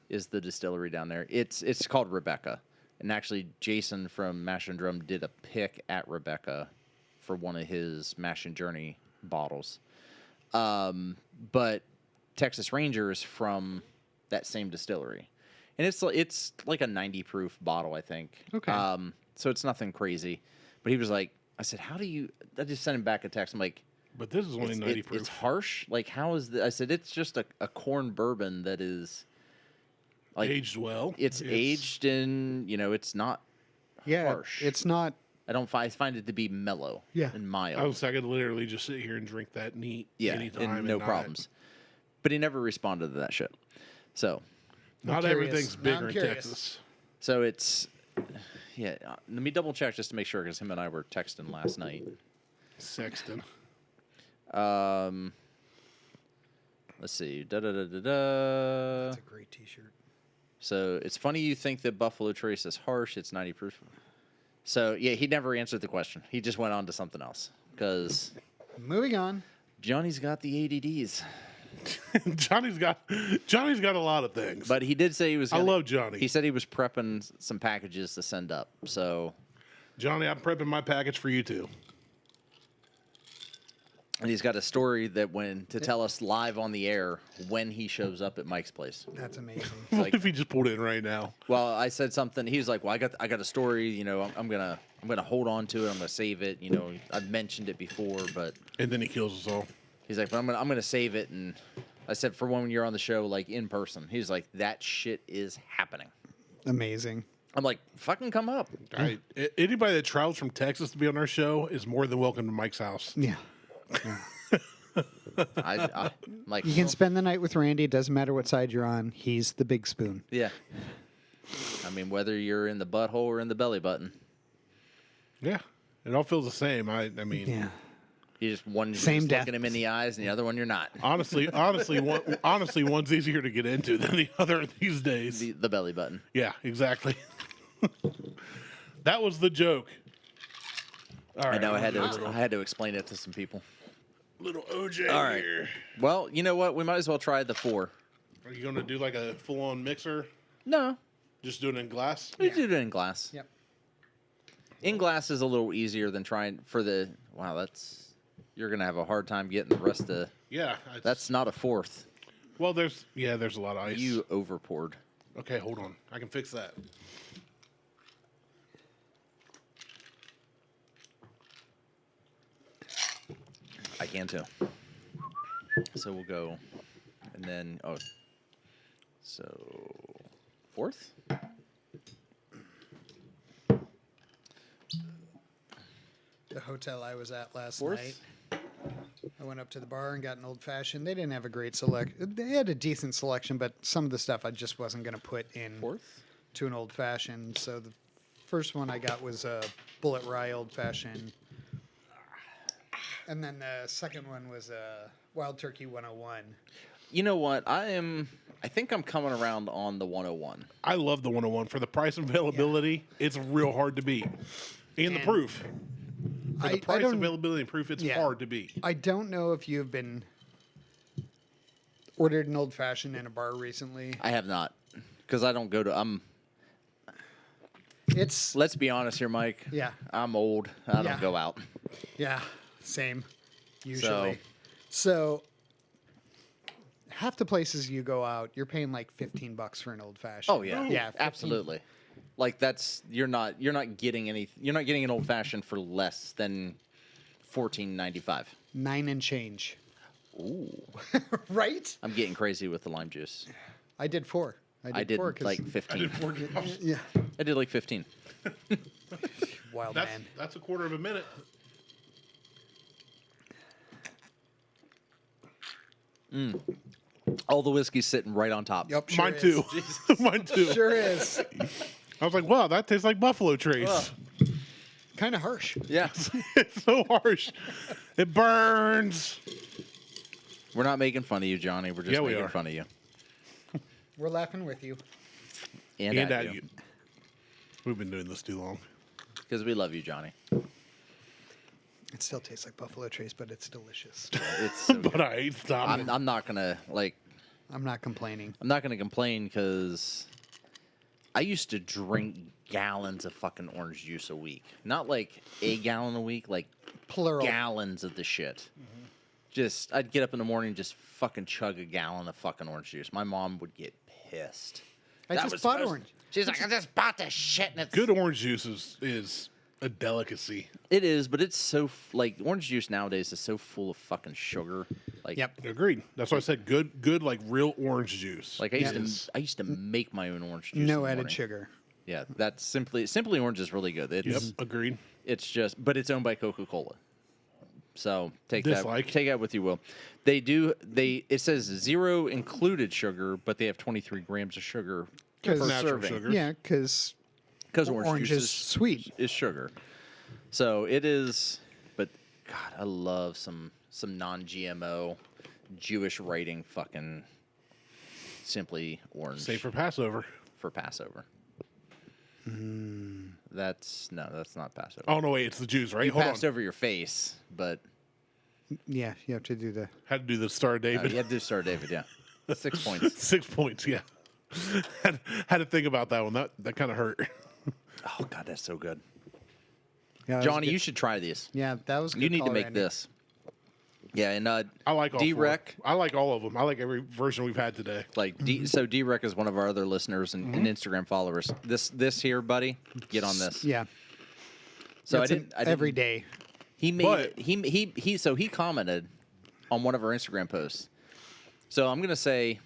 Is the distillery down there? It's called Rebecca, and actually Jason from Mash and Drum did a pick at Rebecca for one of his Mash and Journey bottles. But Texas Ranger is from that same distillery, and it's like a 90 proof bottle, I think. Okay. So it's nothing crazy, but he was like, I said, how do you? I just sent him back a text. I'm like, But this is only 90 proof. it's harsh. Like, how is I said, it's just a corn bourbon that is like aged well. It's aged in, it's not Yeah. harsh. It's not. I find it to be mellow Yeah. and mild. I could literally just sit here and drink that neat yeah, anytime. and no not- problems. But he never responded to that shit. So Not curious. everything's Now bigger I'm in curious. Texas. so it's yeah. Let me double check just to make sure because him and I were texting last night. Sexton. Let's see. Da da da da da. It's a great T-shirt. So it's funny you think that Buffalo Trace is harsh. It's 90 proof. So yeah, he never answered the question. He just went on to something else because Moving on. Johnny's got the ADDs. Johnny's got a lot of things. But he did say he was. I gonna- love Johnny. He said he was prepping some packages to send up. So, Johnny, I'm prepping my package for you too. and he's got a story that to tell us live on the air when he shows up at Mike's place. That's amazing. What Like- if he just pulled in right now? Well, I said something. He was like, "Well, I got a story. I'm gonna hold on to it. I'm gonna save it. I've mentioned it before, but." And then he kills us all. He's like, but I'm gonna save it, and I said for when you're on the show, like in person. He's like, that shit is happening. Amazing. I'm like, fucking come up. Anybody that travels from Texas to be on our show is more than welcome to Mike's house. Yeah. I'm like, You can spend the night with Randy. It doesn't matter what side you're on. He's the big spoon. yeah. I mean, whether you're in the butthole or in the belly button, Yeah, it all feels the same. I mean, Yeah. you just Same just depth. looking him in the eyes, and the other one you're not. honestly, one's easier to get into than the other these days. The belly button. Yeah, exactly. That was the joke. All right, I know I had to explain it to some people. little OJ All right. here. Well, you know what? We might as well try the 4. Are you going to do like a full-on mixer? No, Just do it in glass? We do it in glass. Yep. In glass is a little easier than trying for the. Wow, that's you're gonna have a hard time getting the rest of. Yeah. That's not a fourth. Well, there's a lot of ice. You over poured. Okay, hold on. I can fix that. I can too. So we'll go, and then so fourth. The hotel I was at last Fourth? night. I went up to the bar and got an old fashioned. They didn't have a great selection. They had a decent selection, but some of the stuff I just wasn't going to put in Fourth. to an old fashioned. So the first one I got was a Bullet Rye old fashioned. And then the second one was a Wild Turkey 101. You know what? I think I'm coming around on the 101. I love the 101 for the price and availability. It's real hard to beat, and the proof. For the price, availability, and proof, it's hard to beat. I don't know if you've been ordered an old fashioned in a bar recently. I have not, because I don't go to. It's Let's be honest here, Mike. Yeah. I'm old. I Yeah. don't go out. yeah, same. Usually, so half the places you go out, you're paying like $15 for an old fashioned. Oh yeah, yeah, 15. absolutely. Like you're not getting an old fashioned for less than $14.95. 9 and change. Ooh, Right? I'm getting crazy with the lime juice. I did 4. I did 4 'cause- like 15. yeah, I did like 15. wild That's man. that's a quarter of a minute. All the whiskey's sitting right on top. Yep, sure Mine is. too. Mine too. Sure is. I was like, wow, that tastes like Buffalo Trace. Kind of harsh. Yeah. It's so harsh. It burns. We're not making fun of you, Johnny. We're just Yeah, we making are. fun of you. We're laughing with you. And at you. We've been doing this too long. Because we love you, Johnny. It still tastes like Buffalo Trace, but it's delicious. It's so But good. I ain't stopping. I'm not gonna I'm not complaining. complain because I used to drink gallons of fucking orange juice a week. Not like a gallon a week, like Plural. gallons of the shit. Just I'd get up in the morning and just fucking chug a gallon of fucking orange juice. My mom would get pissed. I That just was bought supposed- orange. She's like, I just bought this shit and it's Good orange juice is a delicacy. It is, but it's so like orange juice nowadays is so full of fucking sugar. Like, Yep. Agreed. That's why I said good like real orange juice. Like I used to make my own orange juice. in No the added morning. sugar. Yeah, that's simply orange is really good. It's Yep, agreed. it's just, but it's owned by Coca-Cola. So take Dislike. that with you, Will. It says 0 included sugar, but they have 23 grams of sugar per Because Natural serving. sugar. Yeah, because Because orange juice is sweet. is sugar. So it is, but God, I love some non-GMO Jewish writing fucking simply orange Safe for Passover. for Passover. That's not Passover. Oh no, wait, it's the Jews, right? You Hold passed on. over your face, but Yeah, you have to do the. Had to do the Star of David. you had to start David. Yeah, 6 points. 6 points, yeah. had to think about that one. That kind of hurt. Oh God, that's so good. Yeah, that was Johnny, good. you should try these. Yeah, that was. A You good need to call, make Randy. this. Yeah, and I like all D-Rec. four. I like all of them. I like every version we've had today. Like so D-Rec is one of our other listeners and Instagram followers. This here, buddy, get on this. Yeah. So That's I didn't every day. He made But- it, he commented on one of our Instagram posts. So I'm gonna say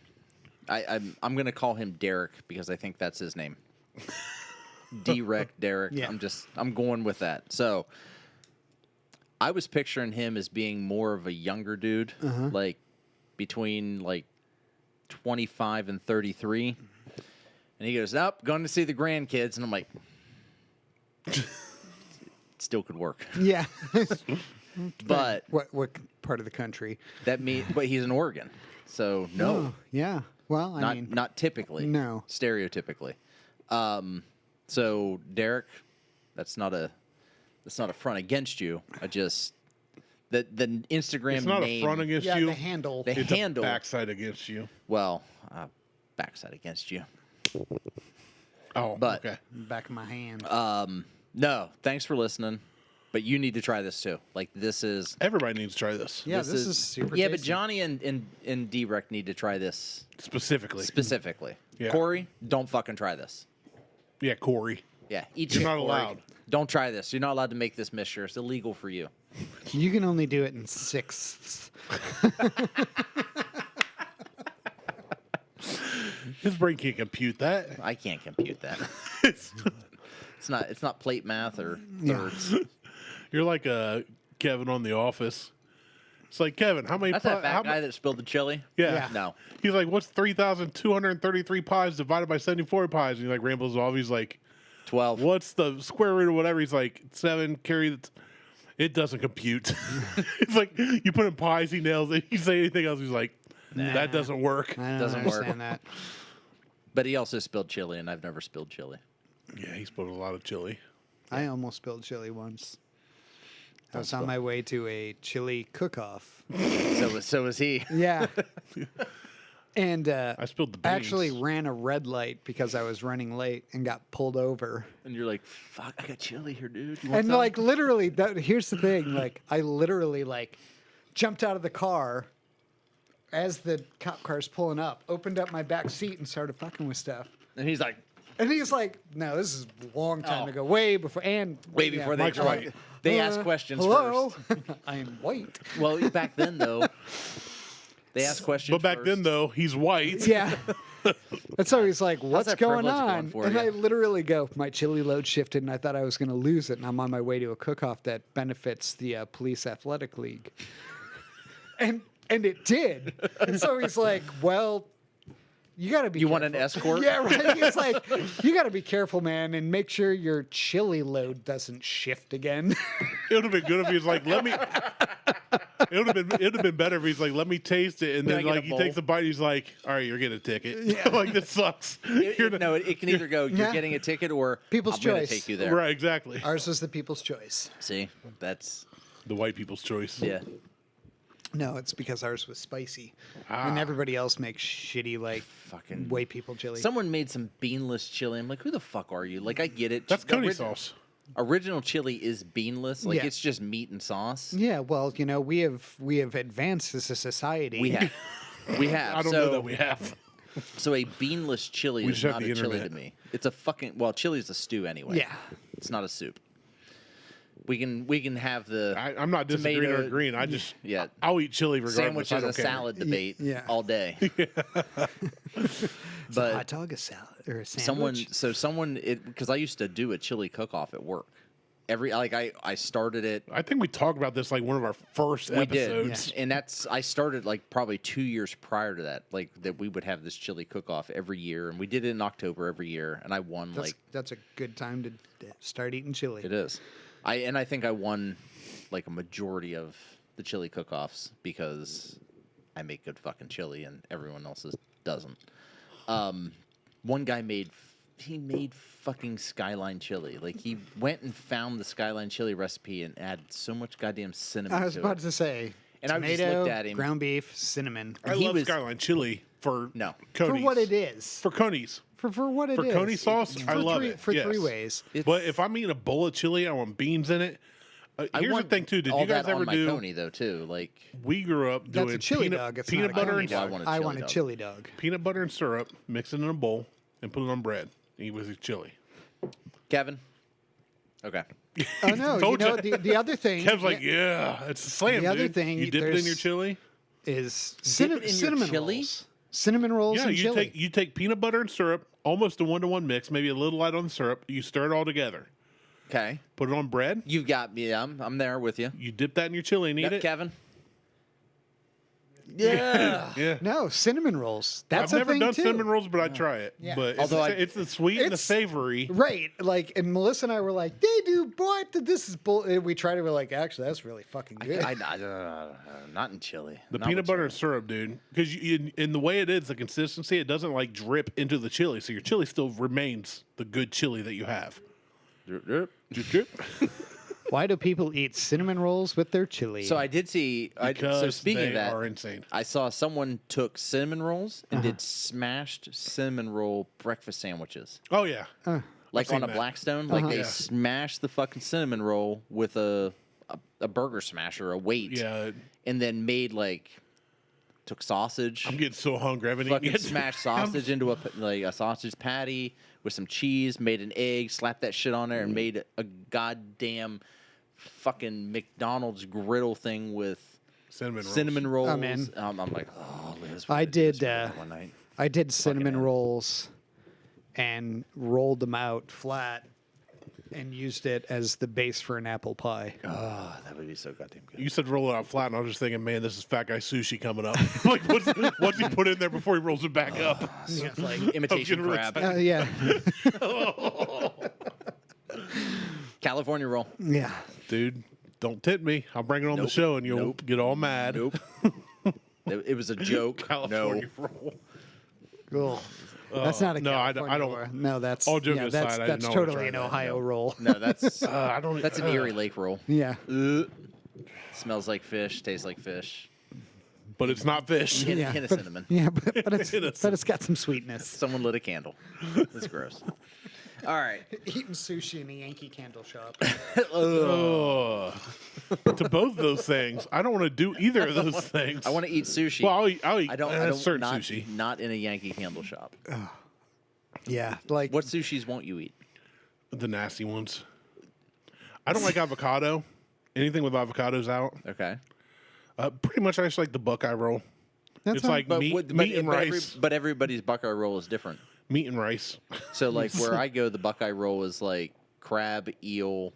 I'm gonna call him Derek because I think that's his name. D-Rec Derek. Yeah. I'm going with that. So I was picturing him as being more of a younger dude, like between like 25 and 33. And he goes, "Nope, going to see the grandkids." And I'm like, it still could work. Yeah. But what part of the country? but he's in Oregon. So no. Oh, yeah. Well, I mean, Not typically. No. Stereotypically. So Derek, that's not a front against you. I just the Instagram It's not name. a front against yeah, you. the handle. The It's handle. a backside against you. Well, backside against you. Oh, But- okay. Back of my hand. No, thanks for listening. But you need to try this too. Like this is Everybody needs to try this yeah, this is super Yeah, but tasty. Johnny and D-Rec need to try this specifically. specifically. Yeah. Corey, don't fucking try this. Yeah, Corey. Yeah, eat You're shit, not Corey. allowed. Don't try this. You're not allowed to make this mixture. It's illegal for you. You can only do it in sixths. His brain can't compute that. I can't compute that. It's not plate math or thirds. You're like Kevin on The Office. It's like, Kevin, how many That's that how fat guy that spilled the chili. Yeah. Yeah. No. He's like, what's 3,233 pies divided by 74 pies? And he like rambles off. He's like, 12. what's the square root or whatever? He's like, 7, carry the... It doesn't compute. It's like, you put in pies, he nails it. You say anything else, he's like, that doesn't work. I don't Doesn't work. understand that. But he also spilled chili, and I've never spilled chili. Yeah, he spilled a lot of chili. I almost spilled chili once. I was on my way to a chili cook-off. So was he. Yeah. And I spilled the beans. actually ran a red light because I was running late and got pulled over. And you're like, fuck, I got chili here, dude. You want And some? like literally, here's the thing: like I literally like jumped out of the car as the cop car's pulling up, opened up my back seat, and started fucking with stuff. And he's like, And he's like, "No, this is a long time Oh. ago, way before." And way before they Mike's white. They ask questions hello? first. I am white. Well, back then though, they asked questions. But back first. then, though, he's white. Yeah. And so he's like, "What's that going privilege going on?" for And you? I literally go, "My chili load shifted, and I thought I was going to lose it, and I'm on my way to a cook-off that benefits the police athletic league." And it did. And so he's like, "Well, you got to be. You want an careful." escort? Yeah, right. He's like, "You got to be careful, man, and make sure your chili load doesn't shift again." It would have been good if he was like, let me. It would have been better if he's like, let me taste it, and Can I then get like a he bowl? takes a bite, he's like, all right, you're getting a ticket. Yeah. Like this sucks. It can either go, you're Yeah. getting a ticket, or People's I'm gonna choice. take you there. Right, exactly. Ours was the people's choice. See, that's The white people's choice. yeah. No, it's because ours was spicy, Ah. and everybody else makes shitty like Fucking- white people chili. Someone made some beanless chili. I'm like, who the fuck are you? Like, I get it. That's The Coney original- sauce. Original chili is beanless. Like, Yeah. it's just meat and sauce. Yeah, well, we have advanced as a society. We have. We have. I don't know that we have. So a beanless chili We is just have not the a chili to internet. me. It's a fucking chili is a stew anyway. Yeah. It's not a soup. We can have the I'm not disagreeing or tomato- agreeing. I just Yeah. I'll eat chili regardless. sandwich I is don't a care. salad debate Yeah. all day. Is a But hot dog, a salad, or a sandwich. someone because I used to do a chili cook off at work. I started it. I think we talked about this like one of our first We episodes. did, and I started like probably 2 years prior to that. Like that, we would have this chili cook off every year, and we did it in October every year. And I won That's a good time to start eating chili. it is. I think I won like a majority of the chili cook-offs because I make good fucking chili and everyone else's doesn't. One guy made fucking Skyline chili. Like he went and found the Skyline chili recipe and added so much goddamn cinnamon I was to about it. to say, And I just tomato, looked at him. ground beef, cinnamon. I he love was- Skyline chili for No. For Coney's. what it is. For Coney's. For what it is. For Coney sauce, I love three, it, For yes. 3 ways. But if I'm eating a bowl of chili, I want beans in it. I Here's the want thing too. Did all you guys that ever on my do? Coney though too? Like We grew up That's doing a chili dog. It's peanut not a butter Coney and Well, I dog. want a I chili want a dog. chili dog. peanut butter and syrup, mix it in a bowl, and put it on bread. And eat with your chili. Kevin. Okay. Oh no! You Told know ya. the other thing. Kev's like, yeah, it's a slam, The other dude. thing, you dip it in there's- your chili. is Dip it in your cinnamon chili? rolls. Cinnamon rolls Yeah, and you chili. take peanut butter and syrup, almost a 1-to-1 mix, maybe a little light on the syrup. You stir it all together. Okay. Put it on bread. You've got me. I'm there with you. You dip that in your chili and eat Yep, it. Kevin. Yeah. Yeah. No, cinnamon rolls. That's I've a never thing done too. cinnamon rolls, but I try it. Yeah. But Although it's the sweet and the It's- savory. Right, like, and Melissa and I were like, they do, boy, this is bull. And we tried it, we're like, actually, that's really fucking good. Not in chili. The Not peanut with butter chili. and syrup, dude. Because in the way it is, the consistency, it doesn't like drip into the chili. So your chili still remains the good chili that you have. Drip, drip. Drip, drip. Why do people eat cinnamon rolls with their chili? So I did see. So Because speaking they of that, are insane. I saw someone took cinnamon rolls and did smashed cinnamon roll breakfast sandwiches. Oh yeah. Like seen on a that. Blackstone, like they Yeah. smashed the fucking cinnamon roll with a burger smasher, a weight, Yeah. and then made took sausage, I'm getting so hungry. I haven't eaten fucking yet. smashed sausage into a sausage patty with some cheese, made an egg, slapped that shit on there, and made a goddamn fucking McDonald's griddle thing with cinnamon rolls. I'm in. I'm like, oh, Liz, I we're gonna do did. this one night. I did cinnamon in. rolls and rolled them out flat and used it as the base for an apple pie. Oh, that would be so goddamn good. You said roll it out flat, and I was just thinking, man, this is fat guy sushi coming up. Like, what's he put in there before he rolls it back up? Yeah. Like imitation really crab, Yeah. California roll. Yeah. Dude, don't tip me. I'll bring it on the Nope. show, and you'll Nope. get all mad. Nope. it was a joke. California roll. Cool. That's not a no, I California don't- roll. No, that's all joking that's aside, I didn't that's know I would totally try an that. Ohio roll. No, that's I don't. that's an Erie Lake roll. Yeah. Smells like fish, tastes like fish. But it's not fish. Hint, Yeah, hint of but- cinnamon. Yeah, but it's got some sweetness. Someone lit a candle. That's gross. All right. Eating sushi in a Yankee candle shop. Ugh. To both those things, I don't want to do either of those things. I want to eat sushi. Well, I'll eat I don't certain not, sushi. Not in a Yankee candle shop. Yeah, like What sushis won't you eat? The nasty ones. I don't like avocado. Anything with avocados out. Okay. Pretty much I just like the Buckeye roll. That's It's fine. like meat and rice. but everybody's Buckeye roll is different. Meat and rice. So like where I go, the Buckeye roll is like crab, eel,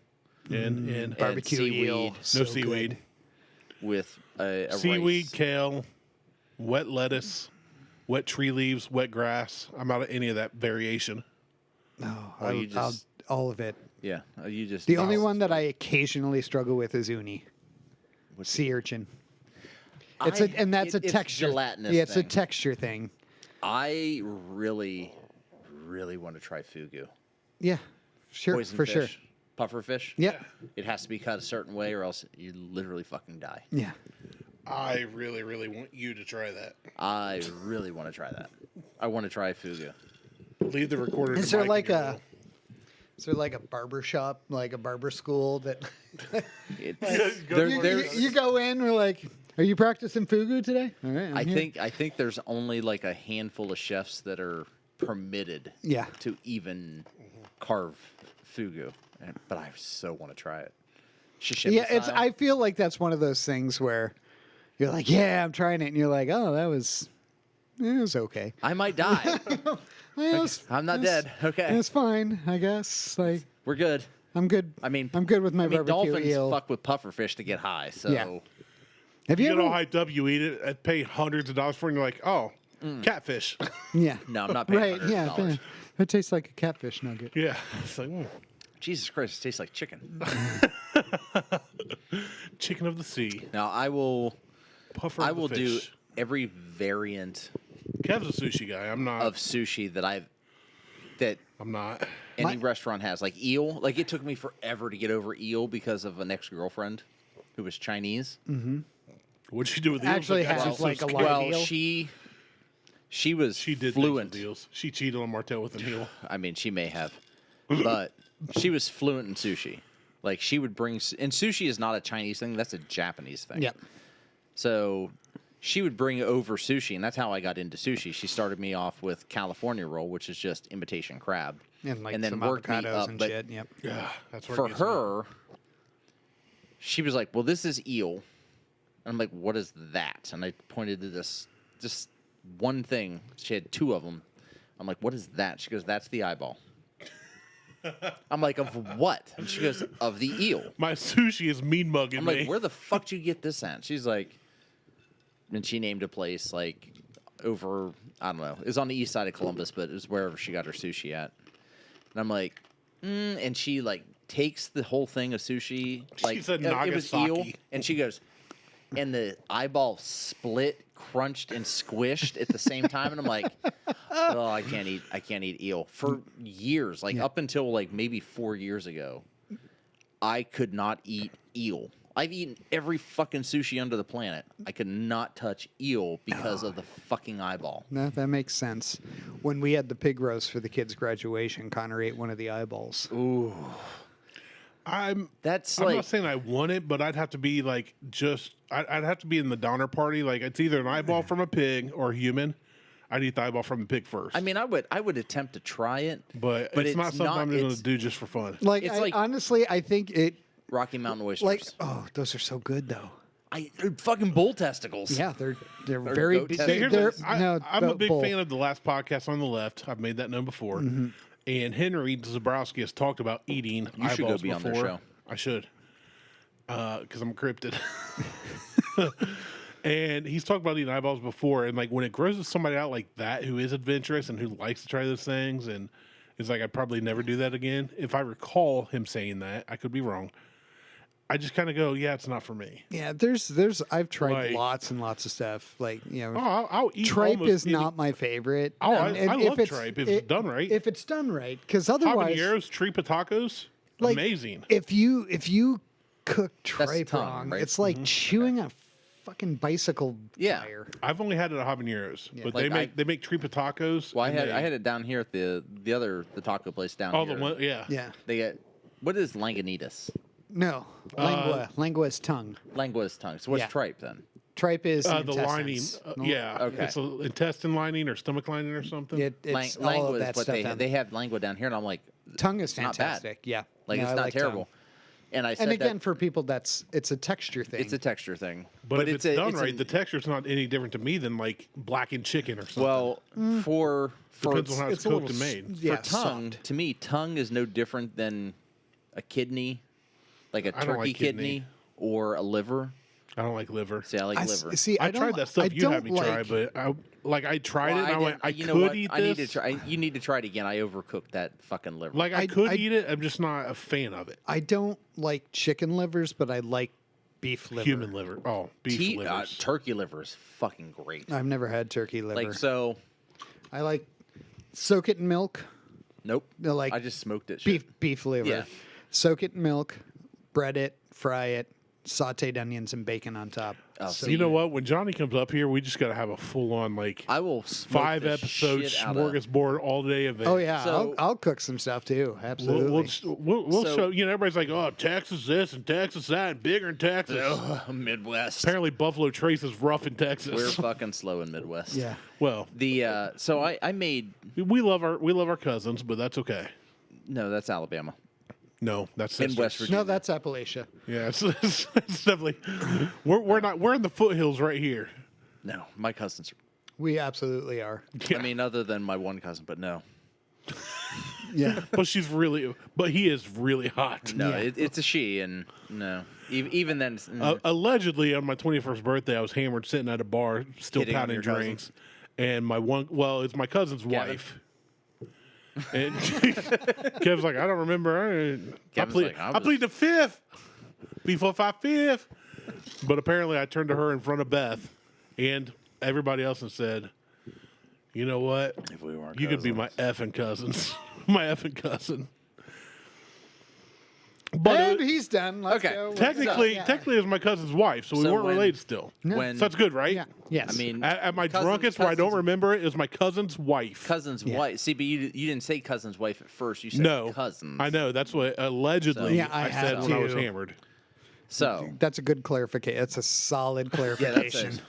And barbecue seaweed. eel. no so seaweed. good. with a Seaweed, rice. kale, wet lettuce, wet tree leaves, wet grass. I'm out of any of that variation. No, Oh, you just- all of it. Yeah, you just The only one that I occasionally struggle with is uni. Sea urchin. It's it's texture. gelatinous Yeah, it's a thing. texture thing. I really, really want to try fugu. Yeah, sure, Poison for fish, sure. puffer fish. Yeah, It has to be cut a certain way, or else you literally fucking die. yeah. I really, really want you to try that. I really want to try that. I want to try fugu. Leave the recorder. Is to there Mike like and a? Is there like a barber shop, like a barber school that It's, Go you, for you, it. you go in? We're like, are you practicing fugu today? All right, I'm here. I think there's only like a handful of chefs that are permitted Yeah. to even carve fugu, but I so want to try it. Sashimi Yeah, it's. style. I feel like that's one of those things where you're like, yeah, I'm trying it, and you're like, oh, it was okay. I might die. Well, it was- I'm not it was- dead. Okay. It's fine, I guess. Like, We're good. I'm good. I mean, I'm good with my barbecue dolphins eel. fuck with pufferfish to get high. So Yeah. Have You you get all ever? hyped up, you eat it, and pay hundreds of dollars for it, and you're like, oh, catfish. Yeah. no, I'm not paying Right. Yeah. $100. It tastes like a catfish nugget. Yeah. It's like, Jesus Christ, it tastes like chicken. chicken of the sea. Now I will Puffer I of the will do fish. every variant Kev's a sushi guy. I'm not. of sushi that I'm not. any restaurant has. Like eel. Like it took me forever to get over eel because of an ex-girlfriend who was Chinese. What'd you do with the Actually eels? That has, sounds so like, a scary. lot of Well, eel? she was She did fluent. deals. She cheated on Martelle with an eel. I mean, she may have, but she was fluent in sushi. Like she would bring, and sushi is not a Chinese thing; that's a Japanese thing. Yeah. So she would bring over sushi, and that's how I got into sushi. She started me off with California roll, which is just imitation crab, And like then some worked me avocados up. and But shit. Yep. Yeah, that's where it for gets me. her, she was like, "Well, this is eel." And I'm like, "What is that?" And I pointed to this just one thing. She had two of them. I'm like, "What is that?" She goes, "That's the eyeball." I'm like, "Of what?" And she goes, "Of the eel." My sushi is mean mugging I'm me. like, "Where the fuck did you get this at?" She's like, and she named a place like over, I don't know. It was on the east side of Columbus, but it was wherever she got her sushi at. And I'm like, and she like takes the whole thing of sushi. Like said it was eel, Nagasaki. and she goes, and the eyeball split, crunched, and squished at the same time. And I'm like, oh, I can't eat eel for years. Like up until like maybe 4 years ago, I could not eat eel. I've eaten every fucking sushi under the planet. I could not touch eel because of the fucking eyeball. No, that makes sense. When we had the pig roast for the kids' graduation, Connor ate one of the eyeballs. Ooh. I'm That's not like, saying I want it, but I'd have to be like I'd have to be in the Donner Party. Like it's either an eyeball from a pig or a human. I'd eat the eyeball from the pig first. I mean, I would attempt to try it, but it's not something I'm going to do just for fun. Like, It's like- honestly, I think it. Rocky Mountain oysters. Like, oh, those are so good though. Fucking bull testicles. Yeah, they're very goat big. testicles. I'm a big fan of the last podcast on the left. I've made that known before. Mm-hmm. And Henry Zabrowski has talked about eating You should go eyeballs be on before. their show. I should, because I'm cryptid. And he's talked about eating eyeballs before, and like when it grosses somebody out like that who is adventurous and who likes to try those things, and is like, I'd probably never do that again. If I recall him saying that, I could be wrong. I just kind of go, yeah, it's not for me. Yeah, I've tried Like- lots and lots of stuff. Like, you know, I'll eat tripe almost is any- not my favorite. Oh, I love it's- tripe if it's done right. If it's done right, because otherwise, Habaneros, tripa tacos, like, amazing. If you cook tripe tongue, wrong, right? it's like chewing a fucking bicycle Yeah. tire. I've only had it at Habaneros, but Like, they make tripa tacos. Well, I and had it down here at the taco place down oh here. the one yeah Yeah, They get what is Langanitas? no, lingua is tongue. Langua's tongue. So what's Yeah. tripe then? Tripe is the lining intestines. yeah Okay. it's an intestine lining or stomach lining or something. It's all Lengua of is that what stuff. they have lengua down here, and I'm like, Tongue is not bad. fantastic. Yeah, like No, it's I not like terrible. tongue. And I said And again, that for people, it's a texture thing. it's a texture thing. but if it's done it's right, the texture's not any different to me than like blackened chicken or something. well for depends on how it's a cooked little and made. yeah, for tongue soft. to me, tongue is no different than a kidney, like a I don't turkey like kidney. or a liver. I don't like liver. See, I like liver. See, I don't- tried that stuff I you had me don't try, like- but I tried Well, it and I went, didn't- I you know could what? eat I need to this. try. You need to try it again. I overcooked that fucking liver. Like I I- could I- eat it. I'm just not a fan of it. I don't like chicken livers, but I like beef liver. Human liver. Oh, beef livers. Turkey liver is fucking great. I've never had turkey liver. Like so. I like soak it in milk. Nope. No, like I just smoked it. Shit. beef liver. Yeah. Soak it in milk, bread it, fry it, sautéed onions and bacon on top. Oh, So see, You know what? When Johnny comes up here, we just got to have a full on like I will smoke 5 the episode shit out of- smorgasbord all day event. Oh yeah, So- I'll cook some stuff too. Absolutely. We'll So- show. You know, everybody's like, "Oh, Texas this and Texas that, and bigger in Texas." Ugh, Midwest. Apparently, Buffalo Trace is rough in We're Texas. fucking slow in Midwest. yeah. Well, The so I made we love our cousins, but that's okay. no, that's Alabama. No, that's In sisters. West Virginia. No, that's Appalachia. Yeah, it's definitely. We're in the foothills right here. No, my cousins. We absolutely are. Yeah. I mean, other than my one cousin, but no, Yeah. But he is really hot. no, Yeah. it's a she, and no, even then, it's, Allegedly, on my 21st birthday, I was hammered sitting at a bar, still Hitting on pounding your cousin. drinks, and it's my cousin's wife. And Kev's like, I don't remember. I Kevin's plead, like, I I was- plead the fifth. B455. But apparently, I turned to her in front of Beth and everybody else and said, "You know what? if we weren't, You could be my effing cousins, my effing cousin." But And he's done. Let's Okay. go. technically, Yeah. technically, it was my cousin's wife, so we So weren't when- related still. when So that's good, right? Yeah. Yes. I mean, At my cousin- drunkest, where I don't cousins- remember it, is my cousin's wife. cousin's Yeah. wife. See, but you didn't say cousin's wife at first. You said No, cousins. I know. That's what allegedly Yeah, I I had said when I was to. hammered. So that's a good clarification. That's a solid yeah, clarification.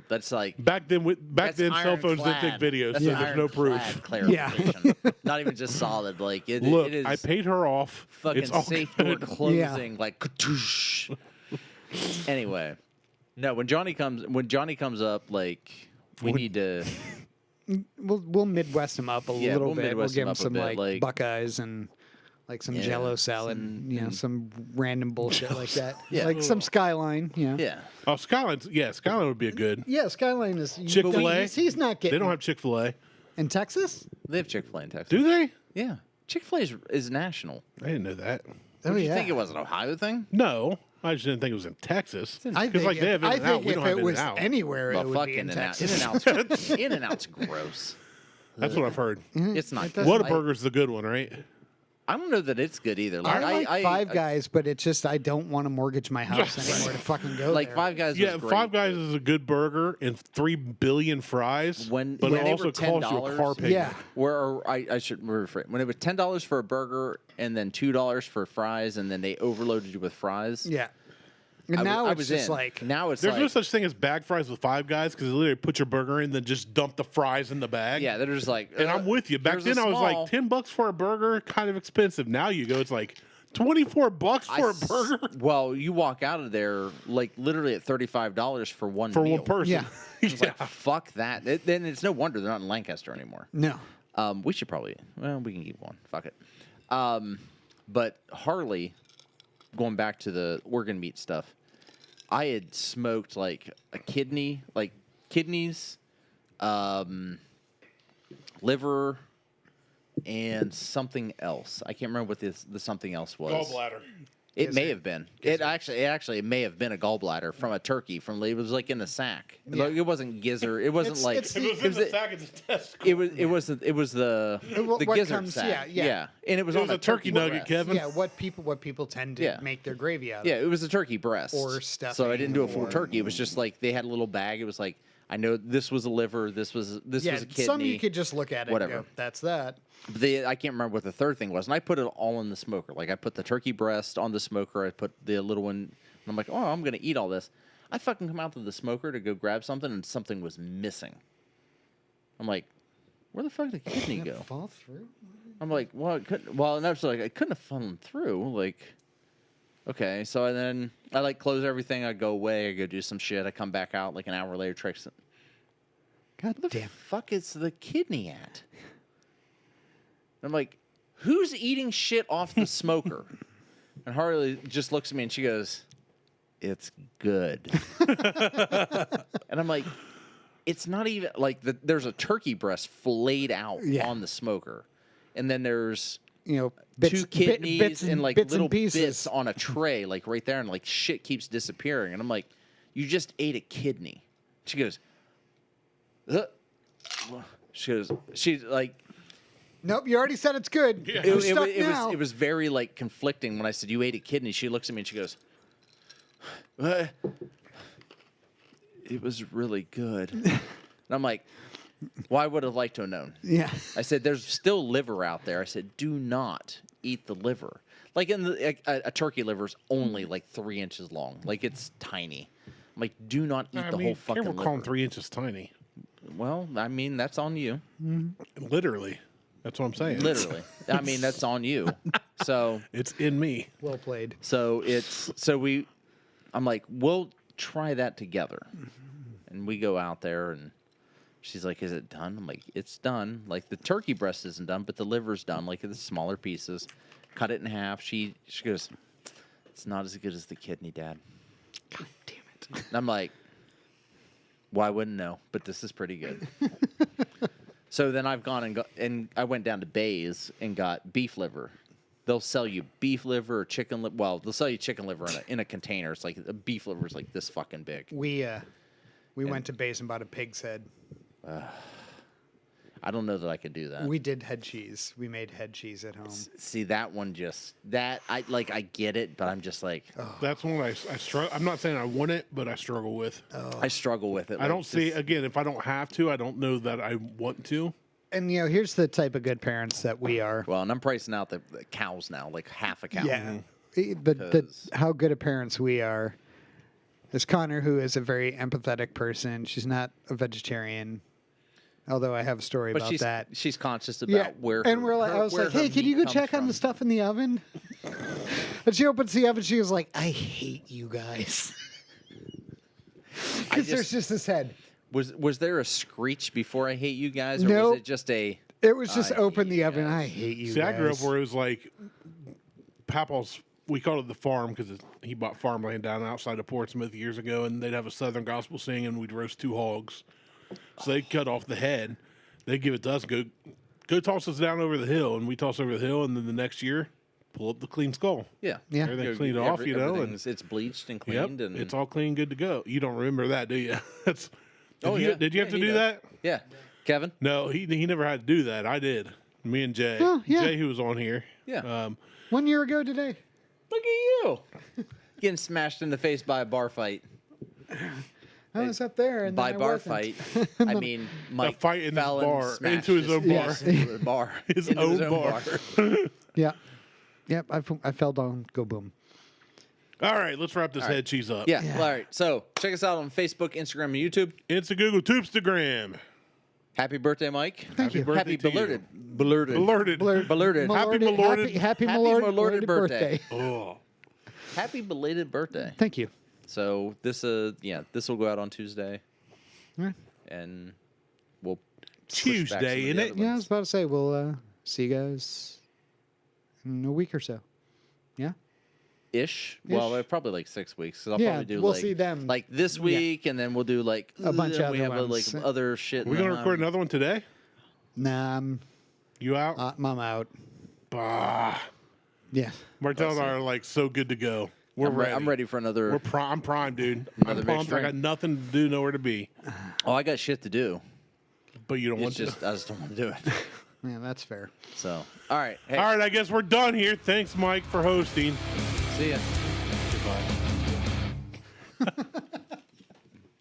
that's like Back then, that's cell phones didn't take ironclad. videos, That's so an there's no proof. ironclad clarification. Not even just solid. Like it, Look, it is I paid her off. fucking It's all safe door good. closing like katoosh. Anyway, no. When Johnny comes up, like we need to. We'll Midwest him up a Yeah, little we'll bit. Midwest we'll give him him up a some bit, like- Buckeyes and like some Yeah, Jello salad. Some random bullshit like that. Yeah. Like some Skyline. Yeah. Yeah. Oh, Skyline would be a good. Yeah, Skyline is Chick-fil-A? He's not getting. They don't have Chick-fil-A, in Texas. They have Chick-fil-A in Texas. do they? Yeah. Chick-fil-A is national. I didn't know that. Oh Did you yeah. think it was an Ohio thing? No, I just didn't think it was in Texas. I Because think like they have I In-N-Out, think we if don't have it was In-N-Out. anywhere, Well, it would fuck be in In-N-Out. Texas. In-N-Out's gross. That's what I've heard. It's not. doesn't- Whataburger's the good one, right? I don't know that it's good either. I like Five Guys, but it's just I don't want to mortgage my house anymore to fucking go like there. Five Guys. Yeah, was great. Five Guys is a good burger and 3 billion fries. But when it they also were costs you a car $10, payment. Yeah. Where I should rephrase. When it was $10 for a burger and then $2 for fries, and then they overloaded you with fries. Yeah. And now I it's was just in. like Now it's There's like no such thing as bag fries with Five Guys because they literally put your burger in, then just dump the fries in the bag. yeah, they're just like. And I'm with you. Back there's a then, I was small- like, $10 for a burger, kind of expensive. Now you go, it's like $24 for a burger Well, you walk out of there like literally at $35 for one for meal. one person. Yeah. It's like fuck that. Then it's no wonder they're not in Lancaster anymore. no. We should probably. Well, we can keep one. Fuck it. But Harley, going back to the organ meat stuff, I had smoked like a kidney, like kidneys, liver, and something else. I can't remember what the something else was. Gallbladder. It may have been. It actually may have been a gallbladder from a turkey. It was like in a sack. Yeah. Like, it wasn't gizzard. It wasn't like it's It was in the sack of the testicle. it was the What gizzard comes- sack. yeah. And it was It on was a turkey nugget, breast. Kevin. Yeah, what people tend to Yeah. make their gravy out of. Yeah, it was a turkey breast. Or So I didn't do a full stuffing turkey. It was just like they had a little bag. It was like I know this was a liver. This was a kidney. Some you could just look at it whatever. and go, that's that. But I can't remember what the third thing was, and I put it all in the smoker. Like I put the turkey breast on the smoker. I put the little one. And I'm like, oh, I'm gonna eat all this. I fucking come out to the smoker to go grab something, and something was missing. I'm like, where the fuck did the kidney go? Fall through? I'm like, well, it couldn't. Well, and I was like, I couldn't have fallen through. Like, okay, so then I like close everything. I go away. I go do some shit. I come back out like an hour later. Tricks. God Where the damn. fuck is the kidney at? I'm like, who's eating shit off the smoker? And Harley just looks at me and she goes, it's good. And I'm like, it's not even like there's a turkey breast filleted out Yeah. on the smoker. And then there's Bits, two kidneys bits and like bits little and pieces. bits on a tray, like right there. And like shit keeps disappearing. And I'm like, you just ate a kidney. She goes, she's like, Nope, you already said it's good. Yeah. We're stuck now. it was very like conflicting when I said you ate a kidney. She looks at me and she goes, it was really good. And I'm like, well, I would have liked to have known. Yeah. I said, there's still liver out there. I said, do not eat the liver. Like a turkey liver is only like 3 inches long. Like it's tiny. I'm like, do not eat the whole fucking careful liver. calling 3 inches tiny. Well, I mean, that's on you. Literally. That's what I'm saying. Literally. I mean, that's on you. So It's in me. Well played. I'm like, we'll try that together. And we go out there and she's like, is it done? I'm like, it's done. Like the turkey breast isn't done, but the liver's done. Like the smaller pieces. Cut it in half. She goes, it's not as good as the kidney, Dad. God damn it. And I'm like, well, I wouldn't know, but this is pretty good. So then I've gone and I went down to Bay's and got beef liver. They'll sell you beef liver or chicken liver. Well, they'll sell you chicken liver in a container. It's like a beef liver is like this fucking big. We went to base and bought a pig's head. I don't know that I could do that. We did head cheese. We made head cheese at home. See that one I get it, but I'm just like That's one I struggle. I'm not saying I want it, but I struggle with. I struggle with it. I don't see, again, if I don't have to, I don't know that I want to. And here's the type of good parents that we are. Well, and I'm pricing out the cows now, like half a cow. Yeah. The how good of parents we are. There's Connor, who is a very empathetic person. She's not a vegetarian. Although I have a story But about that. she's conscious about where. And we're like, I was like, hey, can you go check on the stuff in the oven? And she opens the oven. She was like, I hate you guys. Because there's just this head. Was there a screech before I hate you guys, or Nope. was it just a? It was just I open hate the you oven. guys. I hate you See, guys. I grew up where it was like Papa's. We called it the farm because he bought farmland down outside of Portsmouth years ago, and they'd have a Southern gospel sing, and we'd roast 2 hogs. So they'd cut off the head, they'd give it to us, go toss us down over the hill, and we toss over the hill, and then the next year, pull up the clean skull. Yeah, Yeah. Everything cleaned off, and it's bleached and yep, cleaned, and it's all clean, good to go. You don't remember that, do you? Did you have Yeah, to he do does. that? Yeah, Kevin. No, he never had to do that. I did. Me and Jay. Oh, yeah. Jay, who was on here. Yeah. 1 year ago today. Look at you. Getting smashed in the face by a bar fight. I was up there and By then I bar wasn't. fight, I mean Mike fight in his fell and bar, smashed into his own bar. into the bar. His into own bar. Yeah. Yep. I fell down. Go boom. All right, let's wrap this head cheese up. Yeah. Yeah. All right. So check us out on Facebook, Instagram, and YouTube. Insta Google Tubestagram. Happy birthday, Mike. Thank you. birthday Happy to you. belated. Alerted. Alerted. Belated. Happy belated- Happy Happy belated belated birthday. Oh. Happy belated birthday. Thank you. So this this will go out on Tuesday, Yeah. and we'll push back Tuesday, some of the innit? other Yeah, I ones. was about to say we'll see you guys in a week or so. Yeah. Ish. Well, probably like 6 weeks. Cause I'll Yeah, probably do we'll like, see them. like this week, and then we'll do like A bunch of we other have ones. like other shit. We're going to record another one today? Nah, You out? I'm out. Bah. Yeah. Martelle and I are like so good to go. We're ready. I'm ready for another. I'm prime, dude. Another I'm mixed pumped. I drink. got nothing to do, nowhere to be. Oh, I got shit to do. But you don't It's want just to. I just don't want to do it. Yeah, that's fair. So, all right. Hey, All right, I guess we're done here. Thanks, Mike, for hosting. see ya. Goodbye.